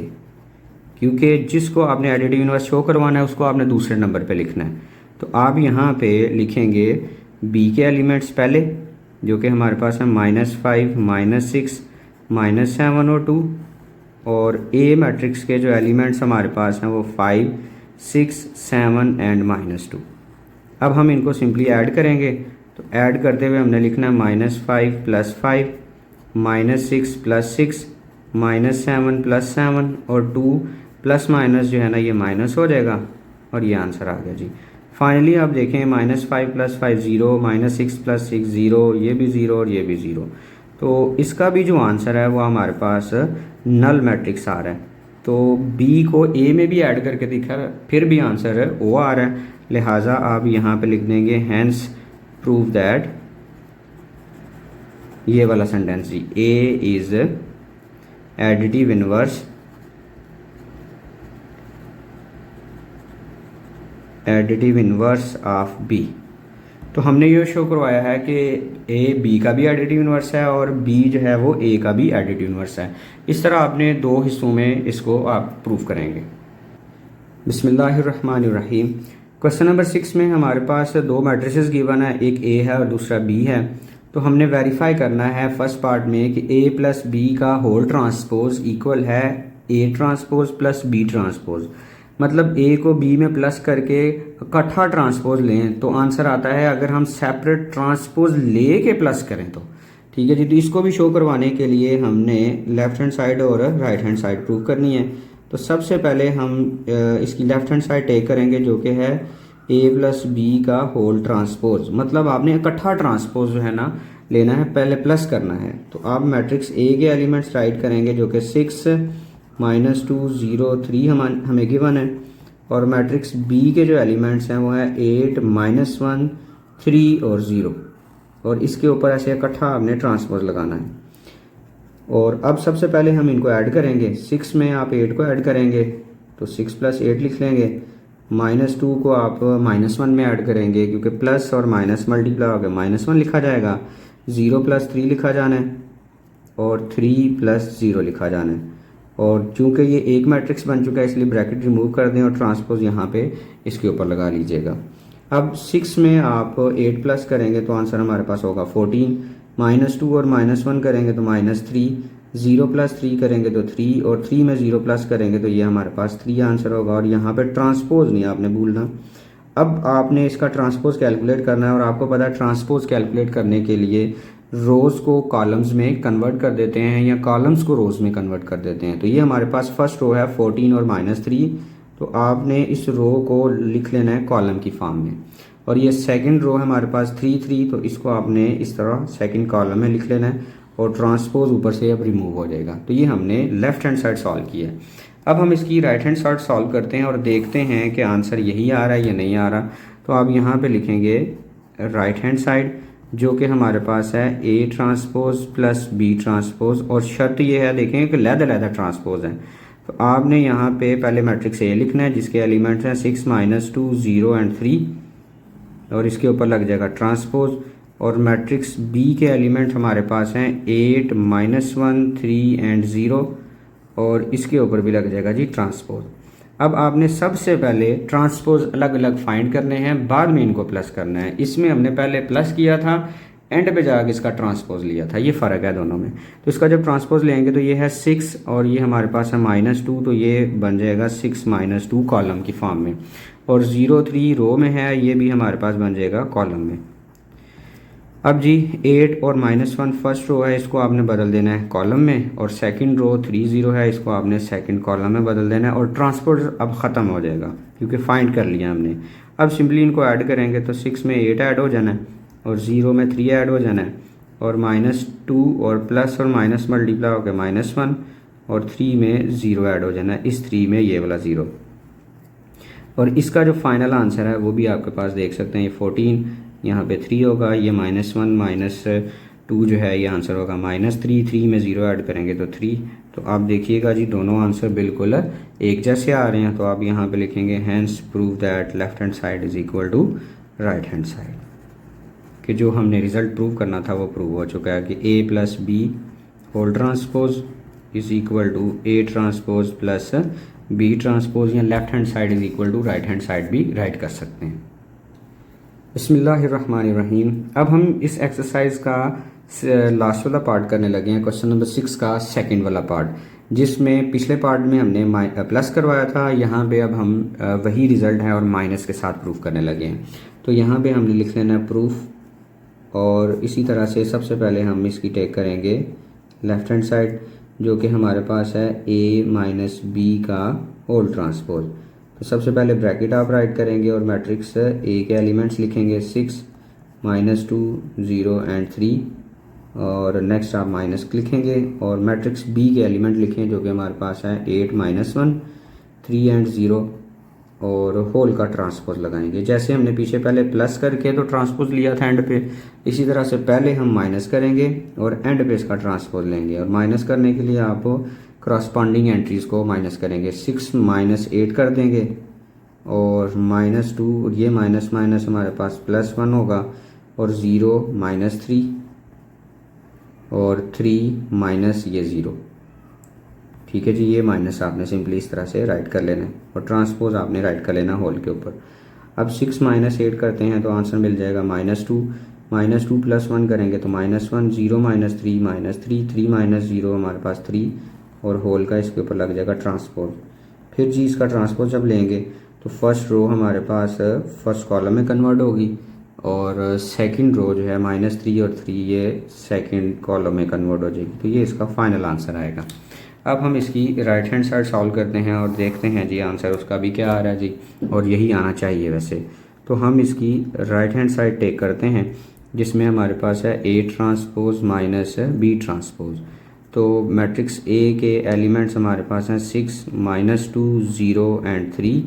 Speaker 1: क्योंकि जिसको आपने एडिटिव इनवर्स शो करवाना है उसको आपने दूसरे नंबर पे लिखना है। तो आप यहाँ पे लिखेंगे B के एलिमेंट्स पहले, जो कि हमारे पास है -5 -6 -7 और 2, और A मैट्रिक्स के जो एलिमेंट्स हमारे पास हैं वो 5 6 7 एंड -2। अब हम इनको सिंपली ऐड करेंगे। तो ऐड करते हुए हमने लिखना है -5 + 5 -6 + 6 -7 + 7 और 2 प्लस माइनस जो है ना ये माइनस हो जाएगा, और ये आंसर आ गया जी। फाइनली आप देखें -5 + 5 0, -6 + 6 0, ये भी 0 और ये भी 0। तो इसका भी जो आंसर है वो हमारे पास नल मैट्रिक्स आ रहा है। तो B को A में भी ऐड करके दिखा, फिर भी आंसर O आ रहा है, लिहाजा आप यहाँ पे लिख देंगे हैंस प्रूव दैट, ये वाला सेंटेंस जी, A is additive inverse of B। तो हमने ये शो करवाया है कि A B का भी एडिटिव इनवर्स है और B जो है वो A का भी एडिटिव इनवर्स है। इस तरह आपने दो हिस्सों में इसको आप प्रूव करेंगे। बिस्मिल्लाहिर्रहमानिर्रहीम। क्वेश्चन नंबर 6 में हमारे पास दो मैट्रिसेस गिवन है, एक A है और दूसरा B है। तो हमने वेरीफाई करना है फर्स्ट पार्ट में कि ए प्लस बी का होल ट्रांसपोज इक्वल है A transpose plus B transpose. मतलब ए को बी में प्लस करके इकट्ठा ट्रांसपोज लें तो आंसर आता है अगर हम सेपरेट ट्रांसपोज ले के प्लस करें तो। ठीक है जी। तो इसको भी शो करवाने के लिए हमने लेफ्ट हैंड साइड और राइट हैंड साइड प्रूव करनी है। तो सबसे पहले हम इसकी लेफ्ट हैंड साइड टेक करेंगे जो कि है ए प्लस बी का होल ट्रांसपोज। मतलब आपने इकट्ठा ट्रांसपोज जो है ना लेना है, पहले प्लस करना है। तो आप मैट्रिक्स ए के एलिमेंट्स राइट करेंगे जो कि 6 -2 0 3 हमें गिवन है, और मैट्रिक्स बी के जो एलिमेंट्स हैं वो है 8 -1 3 और 0, और इसके ऊपर ऐसे इकट्ठा आपने ट्रांसपोज लगाना है। और अब सबसे पहले हम इनको ऐड करेंगे। 6 में आप 8 को ऐड करेंगे तो 6 + 8 लिख लेंगे। -2 को आप -1 में ऐड करेंगे क्योंकि प्लस और माइनस मल्टीप्लाई हो गया, -1 लिखा जाएगा। 0 + 3 लिखा जाना है और 3 + 0 लिखा जाना है। और चूंकि ये एक मैट्रिक्स बन चुका है इसलिए ब्रैकेट रिमूव कर दें और ट्रांसपोज यहाँ पे इसके ऊपर लगा लीजिएगा। अब 6 में आप 8 प्लस करेंगे तो आंसर हमारे पास होगा 14। -2 और -1 करेंगे तो -3, 0 + 3 करेंगे तो 3, और 3 में 0 प्लस करेंगे तो ये हमारे पास 3 आंसर होगा। और यहाँ पे ट्रांसपोज नहीं आपने भूलना। अब आपने इसका ट्रांसपोज कैलकुलेट करना है, और आपको पता है ट्रांसपोज कैलकुलेट करने के लिए रोज़ को कॉलम्स में कन्वर्ट कर देते हैं या कॉलम्स को रोज़ में कन्वर्ट कर देते हैं। तो ये हमारे पास फर्स्ट रो है 14 और -3, तो आपने इस रो को लिख लेना है कॉलम की फॉर्म में। और ये सेकंड रो है हमारे पास 3 3, तो इसको आपने इस तरह सेकंड कॉलम में लिख लेना है, और ट्रांसपोज ऊपर से अब रिमूव हो जाएगा। तो ये हमने लेफ्ट हैंड साइड सॉल्व किया है। अब हम इसकी राइट हैंड साइड सॉल्व करते हैं और देखते हैं कि आंसर यही आ रहा है या नहीं आ रहा। तो आप यहाँ पे लिखेंगे राइट हैंड साइड जो कि हमारे पास है A transpose plus B transpose, और शर्त ये है देखें कि लैदा ट्रांसपोज है। तो आपने यहाँ पे पहले मैट्रिक्स ए लिखना है जिसके एलिमेंट्स हैं 6 -2 0 एंड 3, और इसके ऊपर लग जाएगा ट्रांसपोज। और मैट्रिक्स बी के एलिमेंट हमारे पास हैं 8 -1 3 एंड 0, और इसके ऊपर भी लग जाएगा जी ट्रांसपोज। अब आपने सबसे पहले ट्रांसपोज अलग अलग फाइंड करने हैं, बाद में इनको प्लस करना है। इसमें हमने पहले प्लस किया था, एंड पे जाकर इसका ट्रांसपोज लिया था, ये फ़र्क है दोनों में। तो इसका जब ट्रांसपोज लेंगे तो ये है 6 और ये हमारे पास है -2, तो ये बन जाएगा 6 -2 कॉलम की फॉर्म में, और 0 3 रो में है, ये भी हमारे पास बन जाएगा कॉलम में। अब जी 8 और -1 फर्स्ट रो है, इसको आपने बदल देना है कॉलम में, और सेकंड रो 3 0 है, इसको आपने सेकंड कॉलम में बदल देना है, और ट्रांसपोज अब ख़त्म हो जाएगा क्योंकि फाइंड कर लिया हमने। अब सिंपली इनको ऐड करेंगे तो 6 में 8 ऐड हो जाना है, और 0 में 3 ऐड हो जाना है, और -2 और प्लस और माइनस मल्टीप्लाई हो गया -1, और 3 में 0 ऐड हो जाना है, इस 3 में ये वाला 0। और इसका जो फाइनल आंसर है वो भी आपके पास देख सकते हैं, ये 14 यहाँ पे 3 होगा, ये -1 -2 जो है ये आंसर होगा -3, 3 में 0 ऐड करेंगे तो 3। तो आप देखिएगा जी दोनों आंसर बिल्कुल एक जैसे आ रहे हैं। तो आप यहाँ पे लिखेंगे hence prove that left hand side is equal to right hand side, कि जो हमने रिज़ल्ट प्रूव करना था वो प्रूव हो चुका है कि A plus B whole transpose is equal to A transpose plus B transpose, या left hand side is equal to right hand side भी राइट कर सकते हैं। बिस्मिल्लाहिर्रहमानिर्रहीम। अब हम इस एक्सरसाइज का लास्ट वाला पार्ट करने लगे हैं, क्वेश्चन नंबर 6 का सेकंड वाला पार्ट, जिसमें पिछले पार्ट में हमने प्लस करवाया था। यहाँ पे अब हम वही रिज़ल्ट है और माइनस के साथ प्रूफ करने लगे हैं। तो यहाँ पे हमने लिख लेना है प्रूफ, और इसी तरह से सबसे पहले हम इसकी टेक करेंगे लेफ्ट हैंड साइड जो कि हमारे पास है a माइनस बी का होल ट्रांसपोज। तो सबसे पहले ब्रैकेट आप राइट करेंगे और मैट्रिक्स ए के एलिमेंट्स लिखेंगे 6 -2 0 एंड 3, और नेक्स्ट आप माइनस लिखेंगे और मैट्रिक्स बी के एलिमेंट लिखें जो कि हमारे पास है 8 -1 3 एंड 0, और होल का ट्रांसपोज लगाएंगे। जैसे हमने पीछे पहले प्लस करके तो ट्रांसपोज लिया था एंड पे, इसी तरह से पहले हम माइनस करेंगे और एंड पे इसका ट्रांसपोज लेंगे। और माइनस करने के लिए आप करस्पॉन्डिंग एंट्रीज़ को माइनस करेंगे। 6 -8 कर देंगे और -2, और ये माइनस माइनस हमारे पास +1 होगा, और 0 -3 और 3 माइनस ये 0। ठीक है जी, ये माइनस आपने सिंपली इस तरह से राइट कर लेना है और ट्रांसपोज आपने राइट कर लेना होल के ऊपर। अब 6 -8 करते हैं तो आंसर मिल जाएगा -2, -2 + 1 करेंगे तो -1, 0 -3 -3, 3 - 0 हमारे पास 3 और होल का इसके ऊपर लग जाएगा ट्रांसपोज। फिर जी इसका ट्रांसपोज जब लेंगे तो फर्स्ट रो हमारे पास फर्स्ट कॉलम में कन्वर्ट होगी और सेकंड रो जो है -3 और 3 ये सेकंड कॉलम में कन्वर्ट हो जाएगी। तो ये इसका फाइनल आंसर आएगा। अब हम इसकी राइट हैंड साइड सॉल्व करते हैं और देखते हैं जी आंसर उसका भी क्या आ रहा है जी, और यही आना चाहिए वैसे। तो हम इसकी राइट हैंड साइड टेक करते हैं जिसमें हमारे पास है A transpose minus B transpose. तो मैट्रिक्स A के एलिमेंट्स हमारे पास हैं 6 -2 0 एंड 3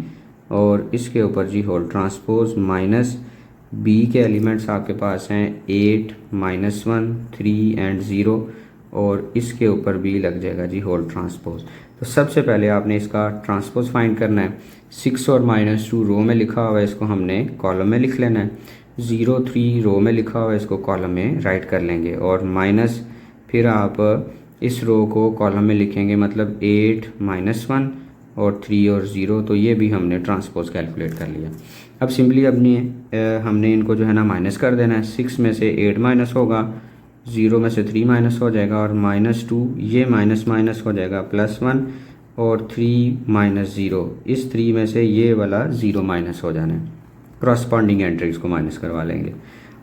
Speaker 1: और इसके ऊपर जी होल ट्रांसपोज माइनस B के एलिमेंट्स आपके पास हैं 8 -1 3 एंड 0 और इसके ऊपर भी लग जाएगा जी होल ट्रांसपोज। तो सबसे पहले आपने इसका ट्रांसपोज फाइंड करना है। 6 और -2 रो में लिखा हुआ है, इसको हमने कॉलम में लिख लेना है। 0 3 रो में लिखा हुआ है, इसको कॉलम में राइट कर लेंगे और माइनस फिर आप इस रो को कॉलम में लिखेंगे, मतलब 8 -1 और 3 और 0। तो ये भी हमने ट्रांसपोज कैलकुलेट कर लिया। अब सिंपली अपनी हमने इनको जो है ना माइनस कर देना है। 6 में से 8 माइनस होगा, 0 में से 3 माइनस हो जाएगा और -2 ये माइनस माइनस हो जाएगा +1 और 3 - 0 इस 3 में से ये वाला 0 माइनस हो जाना है। क्रॉसपॉन्डिंग एंट्रीज को माइनस करवा लेंगे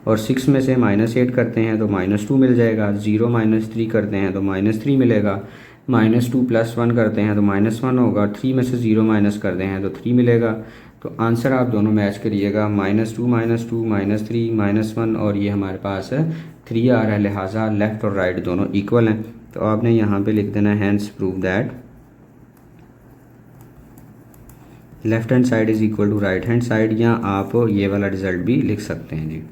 Speaker 1: और 6 में से -8 करते हैं तो -2 मिल जाएगा। 0 - 3 करते हैं तो -3 मिलेगा। -2 + 1 करते हैं तो -1 होगा। 3 में से 0 माइनस करते हैं तो 3 मिलेगा। तो आंसर आप दोनों मैच करिएगा, -2 -2 -3 -1 और ये हमारे पास 3 आ रहा है, लिहाजा लेफ़्ट और राइट दोनों इक्वल हैं। तो आपने यहाँ पे लिख देना hence prove that left hand side is equal to right hand side, या आप ये वाला रिज़ल्ट भी लिख सकते हैं जी,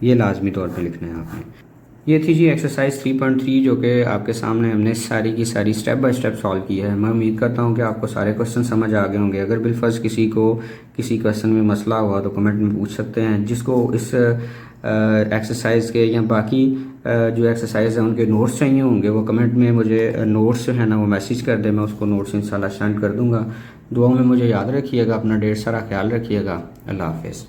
Speaker 1: ये लाजमी तौर पे लिखना है आपने। ये थी जी एक्सरसाइज 3.3 जो कि आपके सामने हमने सारी की सारी स्टेप बाय स्टेप सॉल्व की है। मैं उम्मीद करता हूँ कि आपको सारे क्वेश्चन समझ आ गए होंगे। अगर बिलफर्ज किसी को किसी क्वेश्चन में मसला हुआ तो कमेंट में पूछ सकते हैं। जिसको इस एक्सरसाइज के या बाकी जो एक्सरसाइज है उनके नोट्स चाहिए होंगे वो कमेंट में मुझे नोट्स जो है ना वो मैसेज कर दे, मैं उसको नोट्स इंशाल्लाह सेंड कर दूँगा। दुआओं में मुझे याद रखिएगा, अपना ढेर सारा ख्याल रखिएगा। अल्लाह हाफ़िज़।